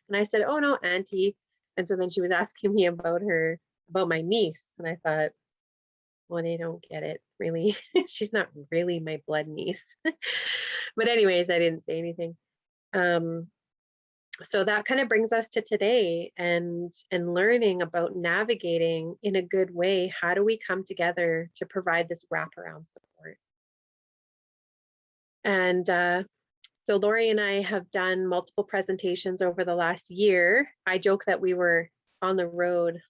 And I said, oh no, auntie. And so then she was asking me about my niece. And I thought, well, they don't get it, really. She's not really my blood niece. But anyways, I didn't say anything. So that kind of brings us to today, and learning about navigating in a good way. How do we come together to provide this wraparound support? And so Lori and I have done multiple presentations over the last year. I joke that we were on the road,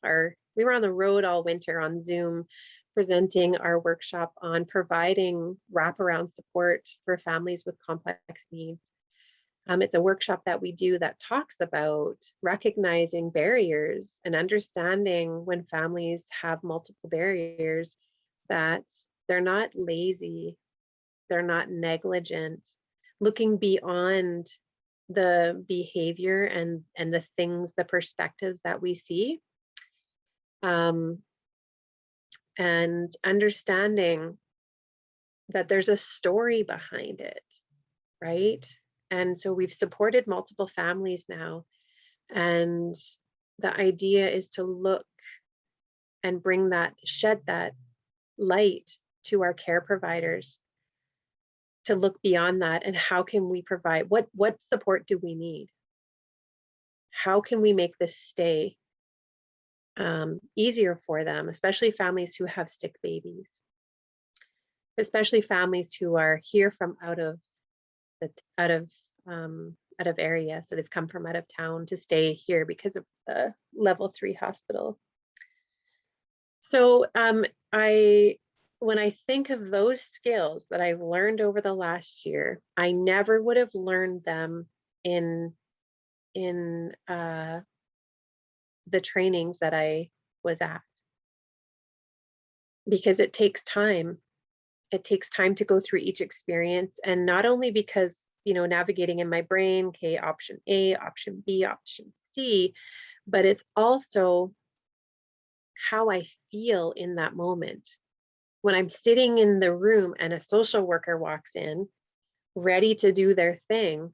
all winter on Zoom, presenting our workshop on providing wraparound support for families with complex needs. It's a workshop that we do that talks about recognizing barriers and understanding when families have multiple barriers, that they're not lazy, they're not negligent, looking beyond the behavior and the things, the perspectives that we see, and understanding that there's a story behind it, right? And so we've supported multiple families now. And the idea is to look and shed that light to our care providers, to look beyond that. And how can we provide, what support do we need? How can we make this stay easier for them, especially families who have sick babies, especially families who are here from out of area. So they've come from out of town to stay here because of the level 3 hospital. So when I think of those skills that I've learned over the last year, I never would have learned them in the trainings that I was at, because it takes time. It takes time to go through each experience, and not only because, you know, navigating in my brain, okay, option A, option B, option C, but it's also how I feel in that moment. When I'm sitting in the room and a social worker walks in, ready to do their thing,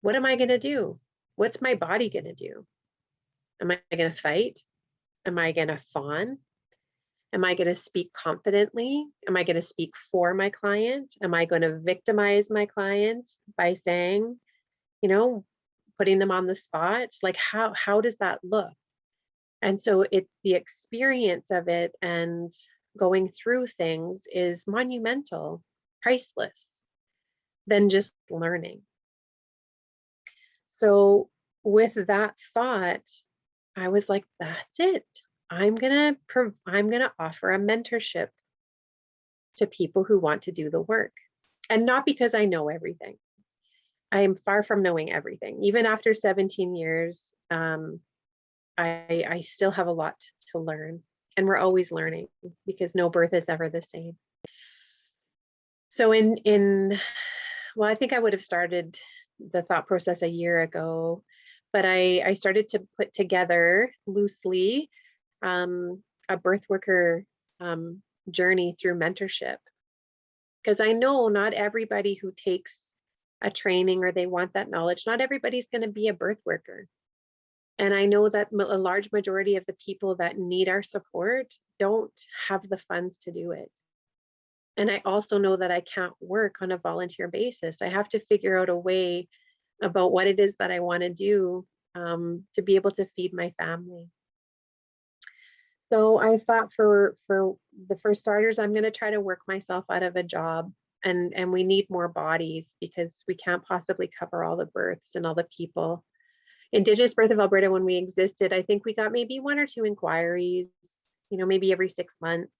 what am I going to do? What's my body going to do? Am I going to fight? Am I going to fawn? Am I going to speak confidently? Am I going to speak for my client? Am I going to victimize my client by saying, putting them on the spot? Like, how does that look? And so the experience of it and going through things is monumental, priceless than just learning. So with that thought, I was like, that's it. I'm gonna offer a mentorship to people who want to do the work. And not because I know everything. I am far from knowing everything. Even after 17 years, I still have a lot to learn. And we're always learning because no birth is ever the same. So well, I think I would have started the thought process a year ago, but I started to put together loosely a birthworker journey through mentorship. Because I know not everybody who takes a training or they want that knowledge, not everybody's going to be a birthworker. And I know that a large majority of the people that need our support don't have the funds to do it. And I also know that I can't work on a volunteer basis. I have to figure out a way about what it is that I want to do to be able to feed my family. So I thought for the first starters, I'm going to try to work myself out of a job, and we need more bodies because we can't possibly cover all the births and all the people. Indigenous Birth of Alberta, when we existed, I think we got maybe 1 or 2 inquiries, maybe every 6 months.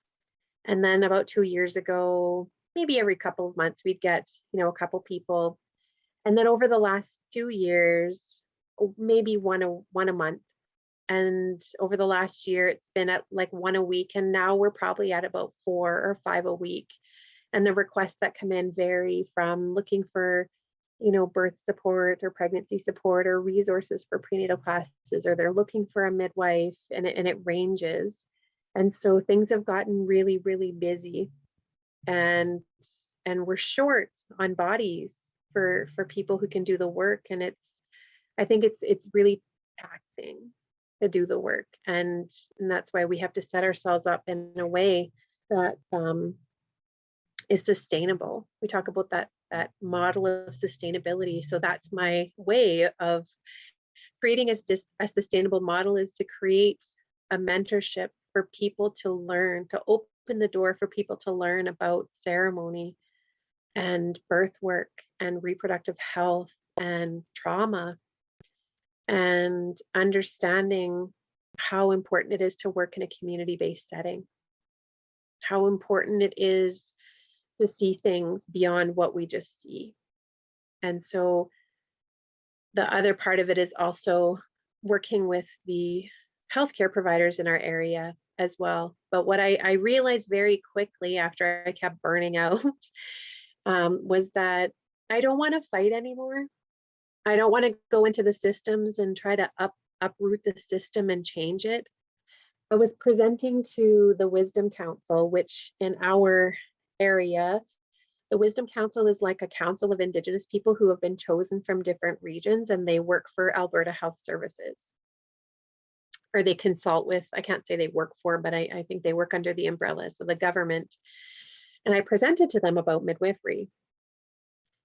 And then about 2 years ago, maybe every couple of months, we'd get, a couple people. And then over the last 2 years, maybe one a month. And over the last year, it's been at like 1 a week. And now we're probably at about 4 or 5 a week. And the requests that come in vary from looking for, birth support or pregnancy support or resources for prenatal classes, or they're looking for a midwife, and it ranges. And so things have gotten really, really busy, and we're short on bodies for people who can do the work. And I think it's really taxing to do the work. And that's why we have to set ourselves up in a way that is sustainable. We talk about that model of sustainability. So that's my way of creating a sustainable model, is to create a mentorship for people to learn, to open the door for people to learn about ceremony and birth work and reproductive health and trauma, and understanding how important it is to work in a community-based setting, how important it is to see things beyond what we just see. And so the other part of it is also working with the healthcare providers in our area as well. But what I realized very quickly after I kept burning out was that I don't want to fight anymore. I don't want to go into the systems and try to uproot the system and change it. I was presenting to the Wisdom Council, which in our area, the Wisdom Council is like a council of Indigenous people who have been chosen from different regions, and they work for Alberta Health Services. Or they consult with, I can't say they work for, but I think they work under the umbrella, so the government. And I presented to them about midwifery.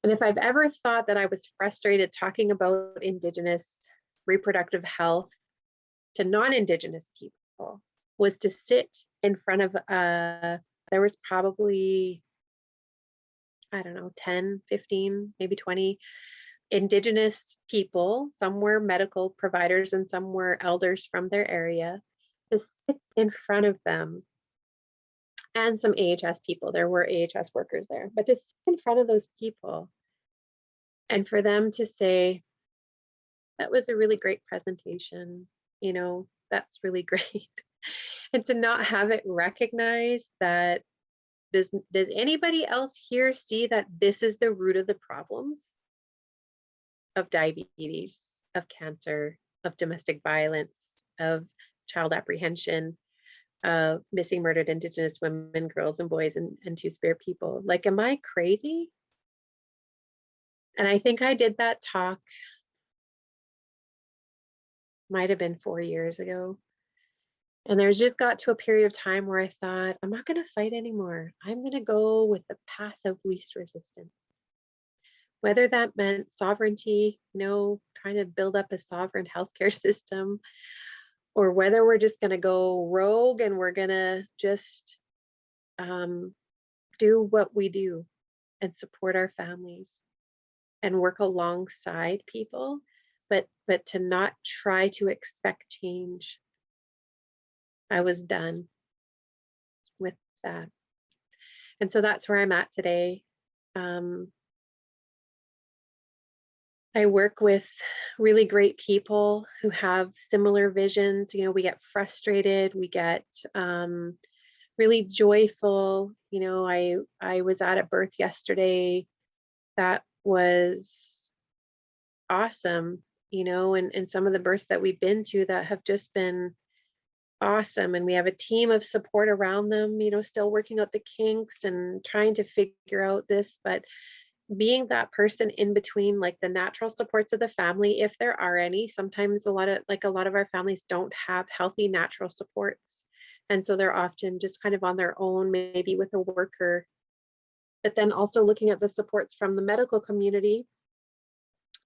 And if I've ever thought that I was frustrated talking about Indigenous reproductive health to non-Indigenous people, was to sit in front of, there was probably, I don't know, 10, 15, maybe 20 Indigenous people. Some were medical providers and some were elders from their area, to sit in front of them, and some AHS people. There were AHS workers there, but to sit in front of those people and for them to say, that was a really great presentation, that's really great. And to not have it recognized that, does anybody else here see that this is the root of the problems of diabetes, of cancer, of domestic violence, of child apprehension, of missing, murdered Indigenous women, girls and boys, and Two-Spirit people? Like, am I crazy? And I think I did that talk, might have been 4 years ago. And there's just got to a period of time where I thought, I'm not going to fight anymore. I'm going to go with the path of least resistance. Whether that meant sovereignty, trying to build up a sovereign healthcare system, or whether we're just going to go rogue and we're going to just do what we do and support our families and work alongside people, but to not try to expect change. I was done with that. And so that's where I'm at today. I work with really great people who have similar visions. We get frustrated, we get really joyful. I was at a birth yesterday that was awesome, and some of the births that we've been to that have just been awesome. And we have a team of support around them, still working out the kinks and trying to figure out this, but being that person in between, like the natural supports of the family, if there are any. Sometimes a lot of our families don't have healthy natural supports. And so they're often just kind of on their own, maybe with a worker, but then also looking at the supports from the medical community.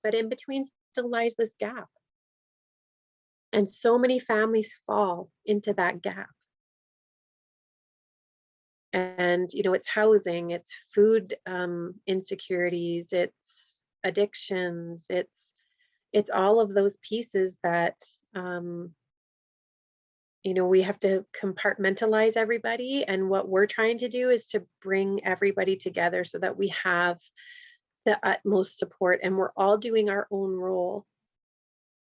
But in between still lies this gap. And so many families fall into that gap. And, it's housing, it's food insecurities, it's addictions, it's all of those pieces that, we have to compartmentalize everybody. And what we're trying to do is to bring everybody together so that we have the utmost support and we're all doing our own role.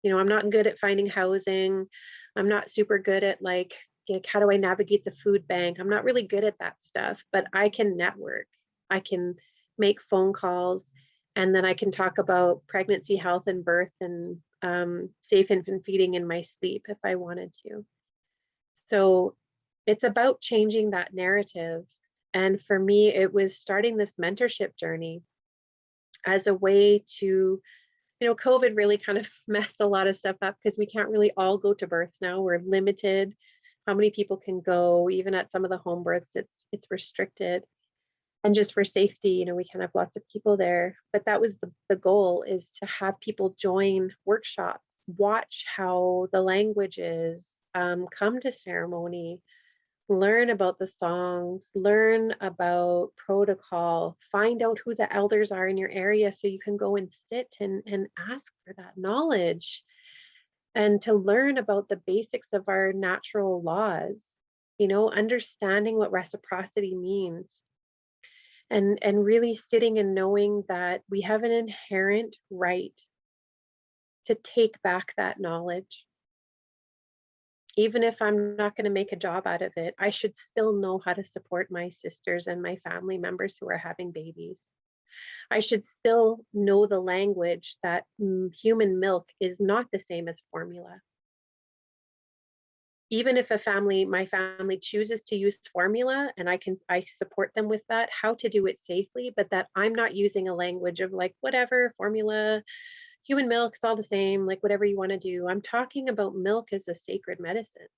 I'm not good at finding housing. I'm not super good at like how do I navigate the food bank? I'm not really good at that stuff, but I can network. I can make phone calls, and then I can talk about pregnancy, health, and birth, and safe infant feeding in my sleep if I wanted to. So it's about changing that narrative. And for me, it was starting this mentorship journey as a way to, COVID really kind of messed a lot of stuff up because we can't really all go to births now. We're limited how many people can go. Even at some of the home births, it's restricted. And just for safety, we can have lots of people there. But that was the goal, is to have people join workshops, watch how the language is, come to ceremony, learn about the songs, learn about protocol, find out who the elders are in your area so you can go and sit and ask for that knowledge, and to learn about the basics of our natural laws, understanding what reciprocity means, and really sitting and knowing that we have an inherent right to take back that knowledge. Even if I'm not going to make a job out of it, I should still know how to support my sisters and my family members who are having babies. I should still know the language that human milk is not the same as formula. Even if my family chooses to use formula, and I support them with that, how to do it safely, but that I'm not using a language of like, whatever, formula, human milk, it's all the same, like whatever you want to do. I'm talking about milk as a sacred medicine.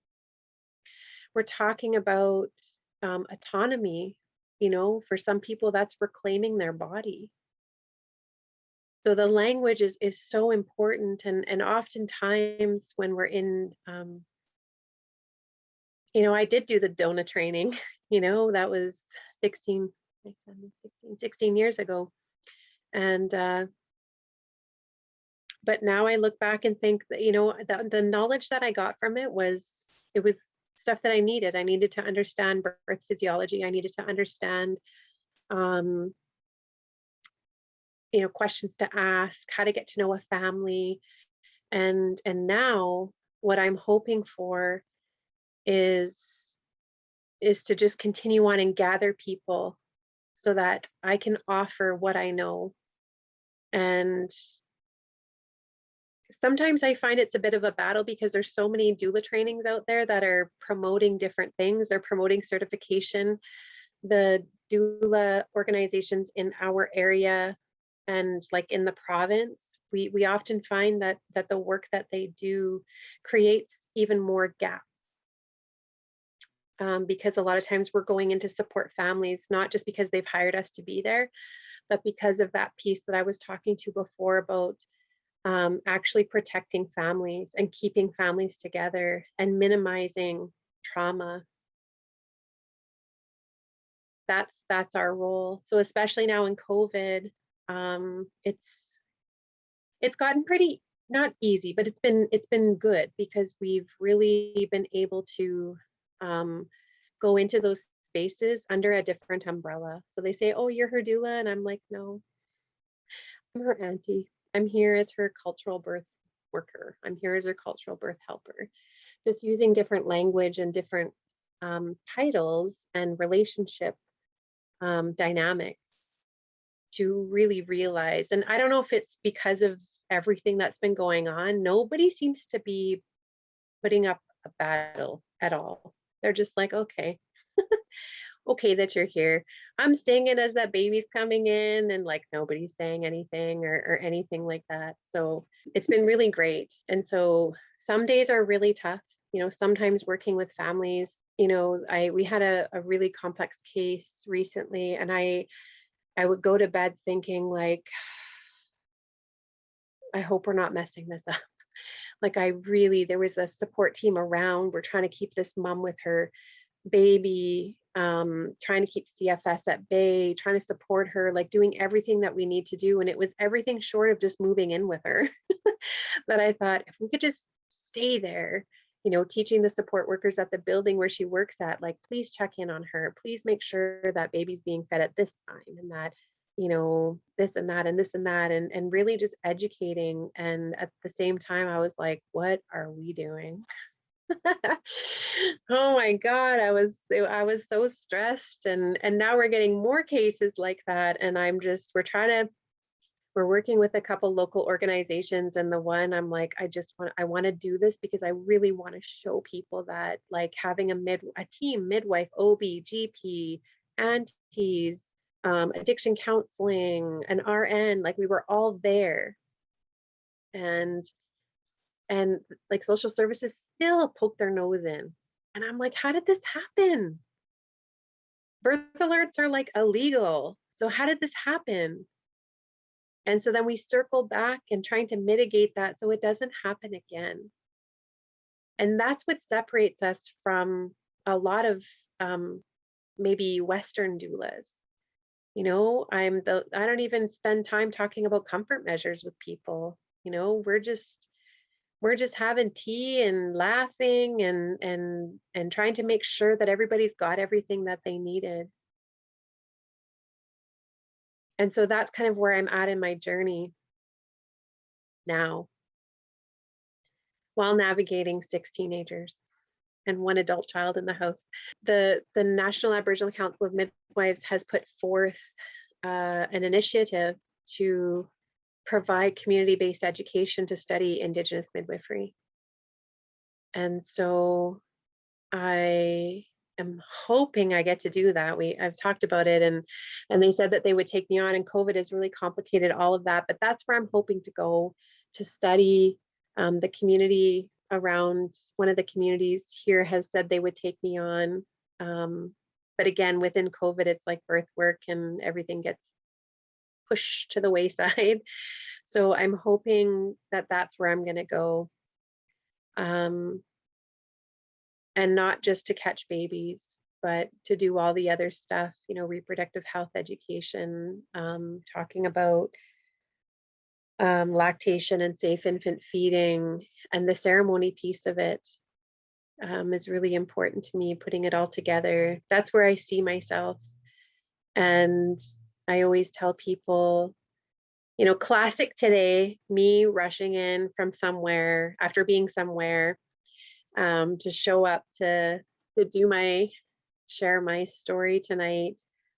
We're talking about autonomy. For some people, that's reclaiming their body. So the language is so important. And oftentimes when we're in, I did do the DONA training, that was 16 years ago. And, but now I look back and think that, the knowledge that I got from it was stuff that I needed. I needed to understand birth physiology. I needed to understand, questions to ask, how to get to know a family. And now what I'm hoping for is to just continue on and gather people so that I can offer what I know. And sometimes I find it's a bit of a battle because there's so many doula trainings out there that are promoting different things. They're promoting certification. The doula organizations in our area and like in the province, we often find that the work that they do creates even more gaps because a lot of times we're going in to support families, not just because they've hired us to be there, but because of that piece that I was talking to before about actually protecting families and keeping families together and minimizing trauma. That's our role. So especially now in COVID, it's gotten pretty, not easy, but it's been good because we've really been able to go into those spaces under a different umbrella. So they say, "Oh, you're her doula," and I'm like, "No, I'm her auntie. I'm here as her cultural birth worker. I'm here as her cultural birth helper." Just using different language and different titles and relationship dynamics to really realize. And I don't know if it's because of everything that's been going on, nobody seems to be putting up a battle at all. They're just like, okay, okay that you're here. I'm singing as that baby's coming in, and like nobody's saying anything or anything like that. So it's been really great. And so some days are really tough. You know, sometimes working with families, you know, we had a really complex case recently, and I would go to bed thinking like, I hope we're not messing this up. Like there was a support team around. We're trying to keep this mom with her baby, trying to keep CFS at bay, trying to support her, like doing everything that we need to do. And it was everything short of just moving in with her. That I thought, if we could just stay there, you know, teaching the support workers at the building where she works at, like, please check in on her, please make sure that baby's being fed at this time, and that, you know, this and that and this and that, and really just educating. And at the same time, I was like, what are we doing? Oh my God, I was so stressed, and now we're getting more cases like that, and we're working with a couple local organizations, and the one I'm like, I want to do this because I really want to show people that like having a team, midwife, OB, GP, aunties, addiction counseling, an RN, like we were all there, and like social services still poke their nose in. And I'm like, how did this happen? Birth alerts are like illegal. So how did this happen? And so then we circle back and trying to mitigate that so it doesn't happen again. And that's what separates us from a lot of maybe Western doulas. You know, I don't even spend time talking about comfort measures with people. You know, we're just having tea and laughing and trying to make sure that everybody's got everything that they needed. And so that's kind of where I'm at in my journey now, while navigating 6 teenagers and 1 adult child in the house. The National Aboriginal Council of Midwives has put forth an initiative to provide community-based education to study Indigenous midwifery. And so I am hoping I get to do that. I've talked about it, and they said that they would take me on, and COVID has really complicated all of that, but that's where I'm hoping to go to study. The community around, one of the communities here has said they would take me on. But again, within COVID, it's like birth work and everything gets pushed to the wayside. So I'm hoping that that's where I'm going to go. And not just to catch babies, but to do all the other stuff, you know, reproductive health education, talking about lactation and safe infant feeding, and the ceremony piece of it is really important to me, putting it all together. That's where I see myself. And I always tell people, you know, classic today, me rushing in from somewhere after being somewhere, to show up to share my story tonight,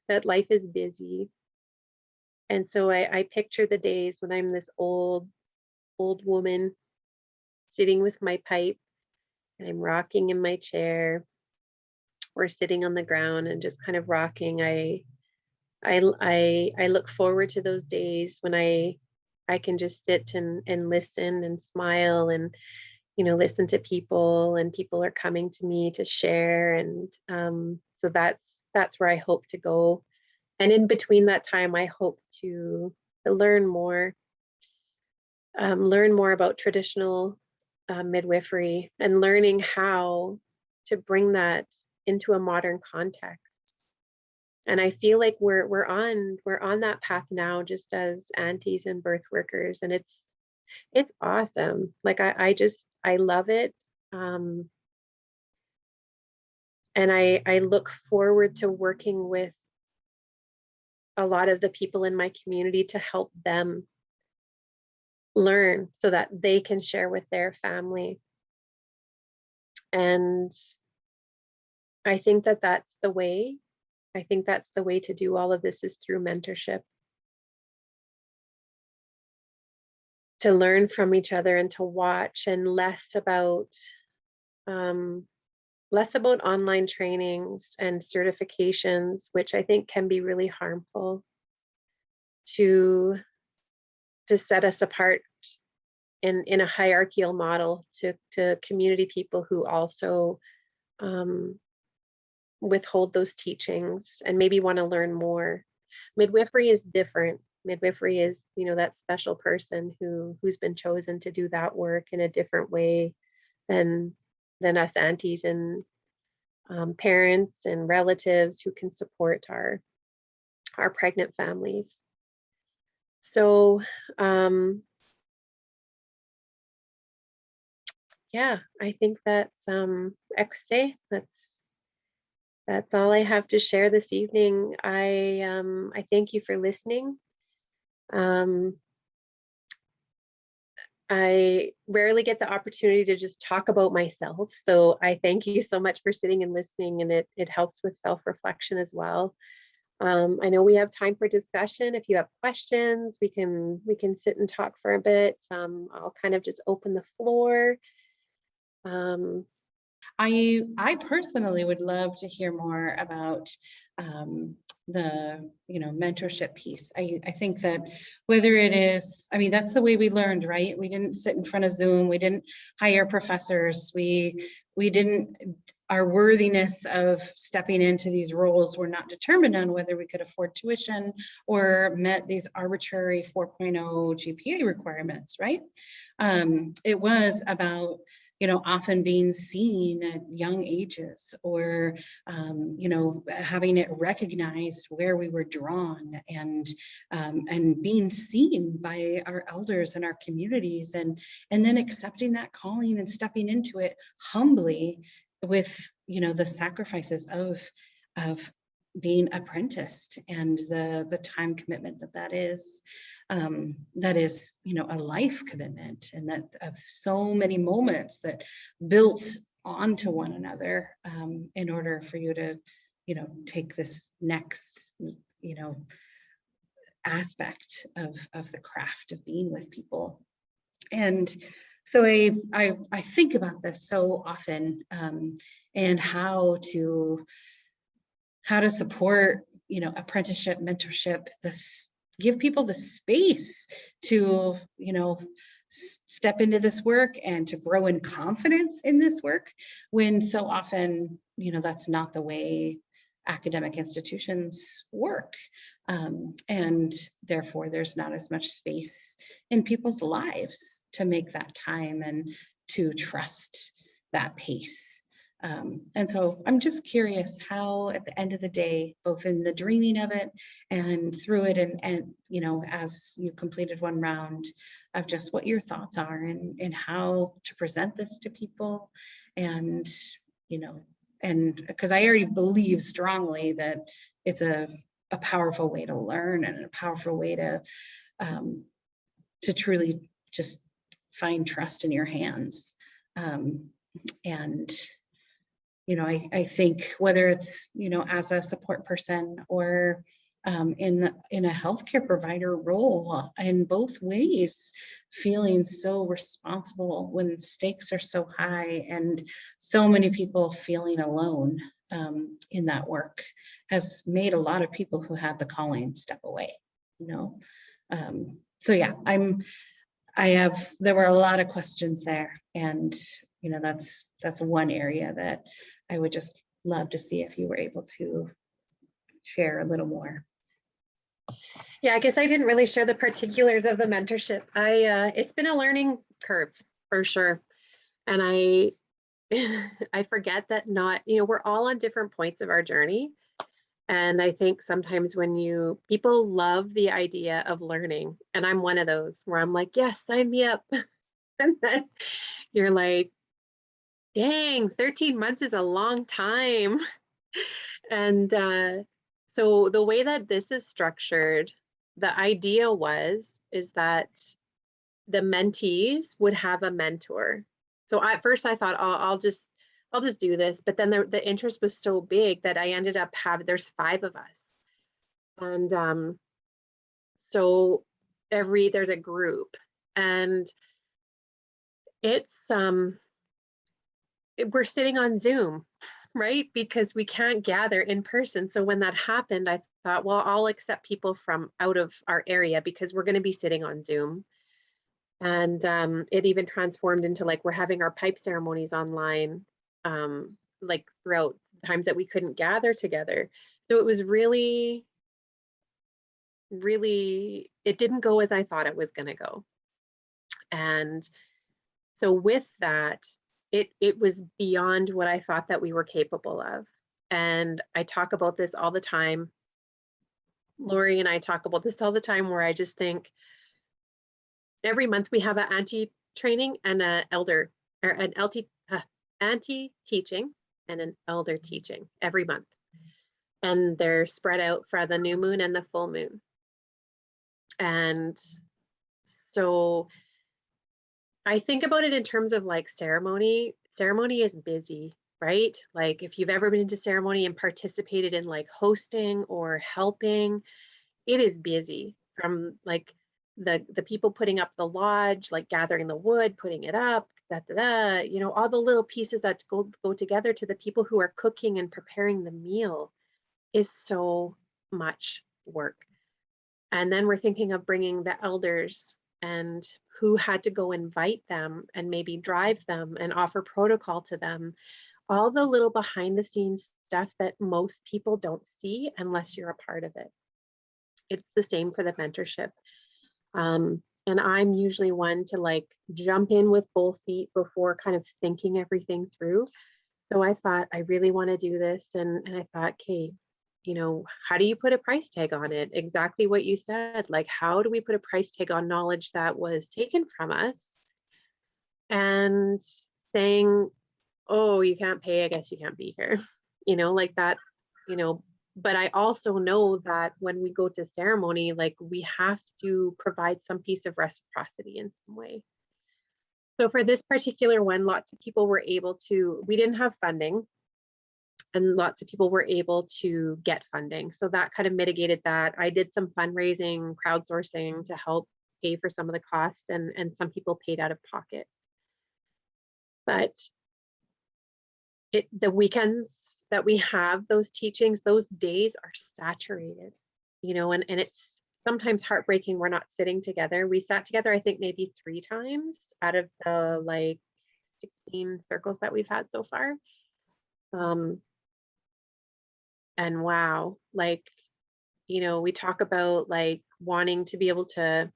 that life is busy. And so I picture the days when I'm this old woman sitting with my pipe, and I'm rocking in my chair or sitting on the ground and just kind of rocking. I look forward to those days when I can just sit and listen and smile listen to people, and people are coming to me to share. And so that's where I hope to go. And in between that time, I hope to learn more about traditional midwifery, and learning how to bring that into a modern context. And I feel like we're on that path now, just as aunties and birth workers, and it's awesome. Like I love it. And I look forward to working with a lot of the people in my community to help them learn so that they can share with their family. And I think that that's the way. I think that's the way to do all of this, is through mentorship. To learn from each other and to watch, and less about online trainings and certifications, which I think can be really harmful to set us apart in a hierarchical model to community people who also withhold those teachings and maybe want to learn more. Midwifery is different. Midwifery is, that special person who's been chosen to do that work in a different way than us aunties and parents and relatives who can support our pregnant families. So yeah, I think that's that's all I have to share this evening. I thank you for listening. I rarely get the opportunity to just talk about myself, so I thank you so much for sitting and listening, and it helps with self-reflection as well. I know we have time for discussion. If you have questions, we can sit and talk for a bit. I'll kind of just open the floor. I personally would love to hear more about the mentorship piece. I think that whether it is, that's the way we learned, right? We didn't sit in front of Zoom. We didn't hire professors. We didn't, our worthiness of stepping into these roles were not determined on whether we could afford tuition or met these arbitrary 4.0 GPA requirements, right? It was about often being seen at young ages, or, having it recognized where we were drawn, and being seen by our elders in our communities, and then accepting that calling and stepping into it humbly with, the sacrifices of being apprenticed, and the time commitment that is a life commitment, and that of so many moments that built onto one another in order for you to take this next aspect of the craft of being with people. And so I think about this so often, and how to support apprenticeship, mentorship, give people the space to step into this work and to grow in confidence in this work, when so often that's not the way academic institutions work, and therefore there's not as much space in people's lives to make that time and to trust that pace. And so I'm just curious how, at the end of the day, both in the dreaming of it and through it, and as you completed one round, of just what your thoughts are, and how to present this to people, and and because I already believe strongly that it's a powerful way to learn, and a powerful way to truly just find trust in your hands. And I think whether it's as a support person, or in a healthcare provider role, in both ways, feeling so responsible when stakes are so high, and so many people feeling alone in that work, has made a lot of people who had the calling step away. So yeah, there were a lot of questions there, and you know, that's one area that I would just love to see if you were able to share a little more. Yeah, I guess I didn't really share the particulars of the mentorship. It's been a learning curve for sure. And I forget that we're all on different points of our journey. And I think sometimes when people love the idea of learning, and I'm one of those where I'm like, yes, sign me up. And then you're like, dang, 13 months is a long time. And so the way that this is structured, the idea is that the mentees would have a mentor. So at first I thought, oh, I'll just do this. But then the interest was so big that I ended up there's 5 of us. And so there's a group, and it's we're sitting on Zoom, right? Because we can't gather in person. So when that happened, I thought, well, I'll accept people from out of our area because we're going to be sitting on Zoom. And it even transformed into like we're having our pipe ceremonies online, like throughout times that we couldn't gather together. So it was really, it didn't go as I thought it was going to go. And so with that, it was beyond what I thought that we were capable of. And I talk about this all the time. Lori and I talk about this all the time, where I just think every month we have an auntie training and an elder, or an auntie teaching and an elder teaching every month. And they're spread out for the new moon and the full moon. And so I think about it in terms of like ceremony. Ceremony is busy, right? Like if you've ever been to ceremony and participated in like hosting or helping, it is busy, from like the people putting up the lodge, like gathering the wood, putting it up, all the little pieces that go together, to the people who are cooking and preparing the meal, is so much work. And then we're thinking of bringing the elders, and who had to go invite them and maybe drive them and offer protocol to them. All the little behind the scenes stuff that most people don't see unless you're a part of it. It's the same for the mentorship. And I'm usually one to like jump in with both feet before kind of thinking everything through. So I thought, I really want to do this. And I thought, okay, how do you put a price tag on it? Exactly what you said. Like, how do we put a price tag on knowledge that was taken from us? And saying, oh, you can't pay, I guess you can't be here. Like that's, but I also know that when we go to ceremony, like we have to provide some piece of reciprocity in some way. So for this particular one, lots of people were able to, we didn't have funding, and lots of people were able to get funding. So that kind of mitigated that. I did some fundraising, crowdsourcing to help pay for some of the costs, and some people paid out of pocket. But the weekends that we have those teachings, those days are saturated, and it's sometimes heartbreaking we're not sitting together. We sat together, I think maybe 3 times out of the like 16 circles that we've had so far. And wow, like, we talk about like wanting to be able to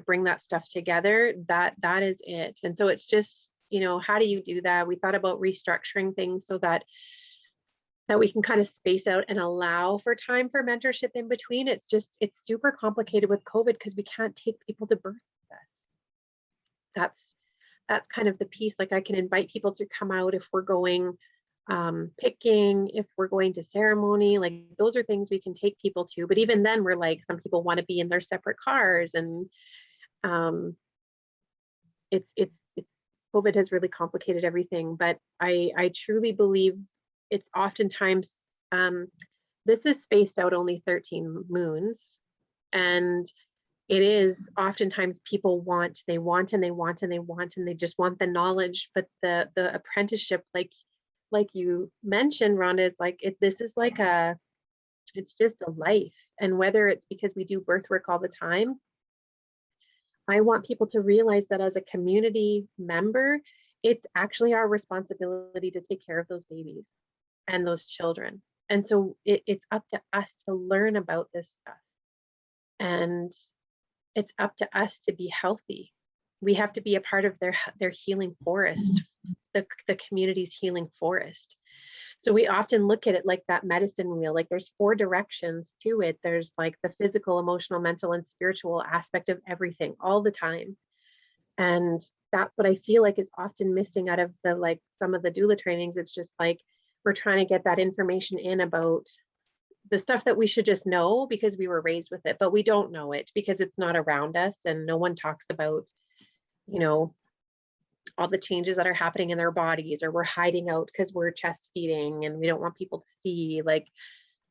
bring that stuff together. That is it. And so it's just, how do you do that? We thought about restructuring things so that we can kind of space out and allow for time for mentorship in between. It's super complicated with COVID because we can't take people to birth with us. That's kind of the piece. Like I can invite people to come out if we're going picking, if we're going to ceremony, like those are things we can take people to. But even then, we're like, some people want to be in their separate cars, and it's COVID has really complicated everything. But I truly believe it's oftentimes this is spaced out only 13 moons, and it is oftentimes people they want and they just want the knowledge. But the apprenticeship, like you mentioned, Rhonda, it's like this is like it's just a life. And whether it's because we do birth work all the time, I want people to realize that as a community member, it's actually our responsibility to take care of those babies and those children. And so it's up to us to learn about this stuff. And it's up to us to be healthy. We have to be a part of their healing forest, the community's healing forest. So we often look at it like that medicine wheel, like there's 4 directions to it. There's like the physical, emotional, mental, and spiritual aspect of everything all the time. And that's what I feel like is often missing out of the, like some of the doula trainings. It's just like, we're trying to get that information in about the stuff that we should just know because we were raised with it, but we don't know it because it's not around us and no one talks about, you know, all the changes that are happening in their bodies, or we're hiding out because we're chest feeding and we don't want people to see, like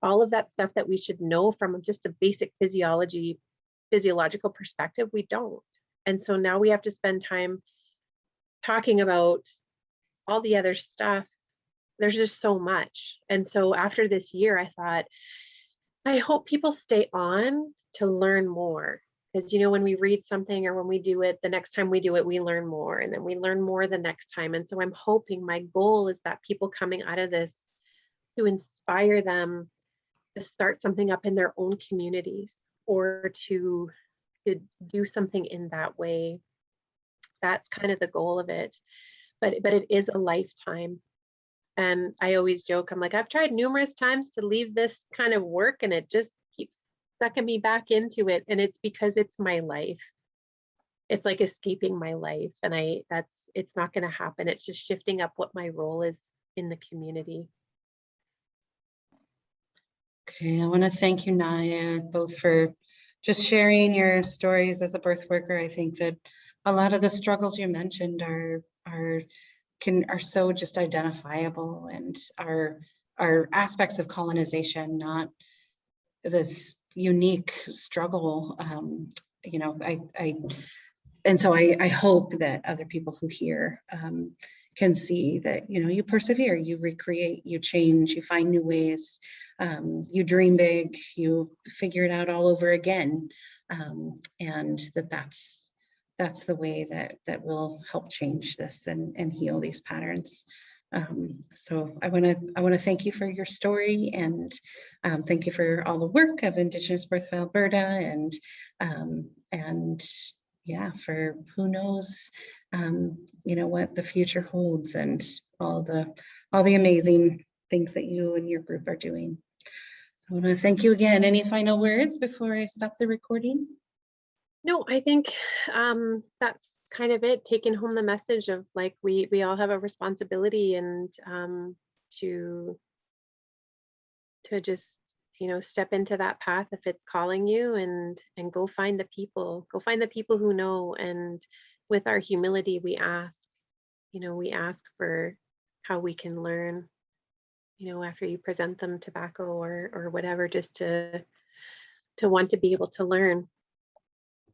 all of that stuff that we should know from just a basic physiological perspective, we don't. And so now we have to spend time talking about all the other stuff. There's just so much. And so after this year, I thought, I hope people stay on to learn more. Because, you know, when we read something or when we do it, the next time we do it, we learn more, and then we learn more the next time. And so I'm hoping, my goal is that people coming out of this, to inspire them to start something up in their own communities, or to do something in that way. That's kind of the goal of it. But it is a lifetime. And I always joke, I'm like, I've tried numerous times to leave this kind of work and it just keeps sucking me back into it. And it's because it's my life. It's like escaping my life. And it's not going to happen. It's just shifting up what my role is in the community. Okay, I want to thank you, Nadia, both for just sharing your stories as a birth worker. I think that a lot of the struggles you mentioned are so just identifiable, and are aspects of colonization, not this unique struggle. You know, and so I hope that other people who hear can see that, you know, you persevere, you recreate, you change, you find new ways, you dream big, you figure it out all over again, and that's the way that will help change this and heal these patterns. So I want to thank you for your story, and thank you for all the work of Indigenous Birth of Alberta, and yeah, for who knows, you know, what the future holds, and all the amazing things that you and your group are doing. So I want to thank you again. Any final words before I stop the recording? No, I think that's kind of it, taking home the message of like, we all have a responsibility, and to just, you know, step into that path if it's calling you, and go find the people who know. And with our humility, we ask, you know, we ask for how we can learn, you know, after you present them tobacco or whatever, just to want to be able to learn.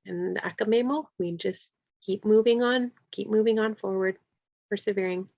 And Akamemo, we just keep moving on forward, persevering.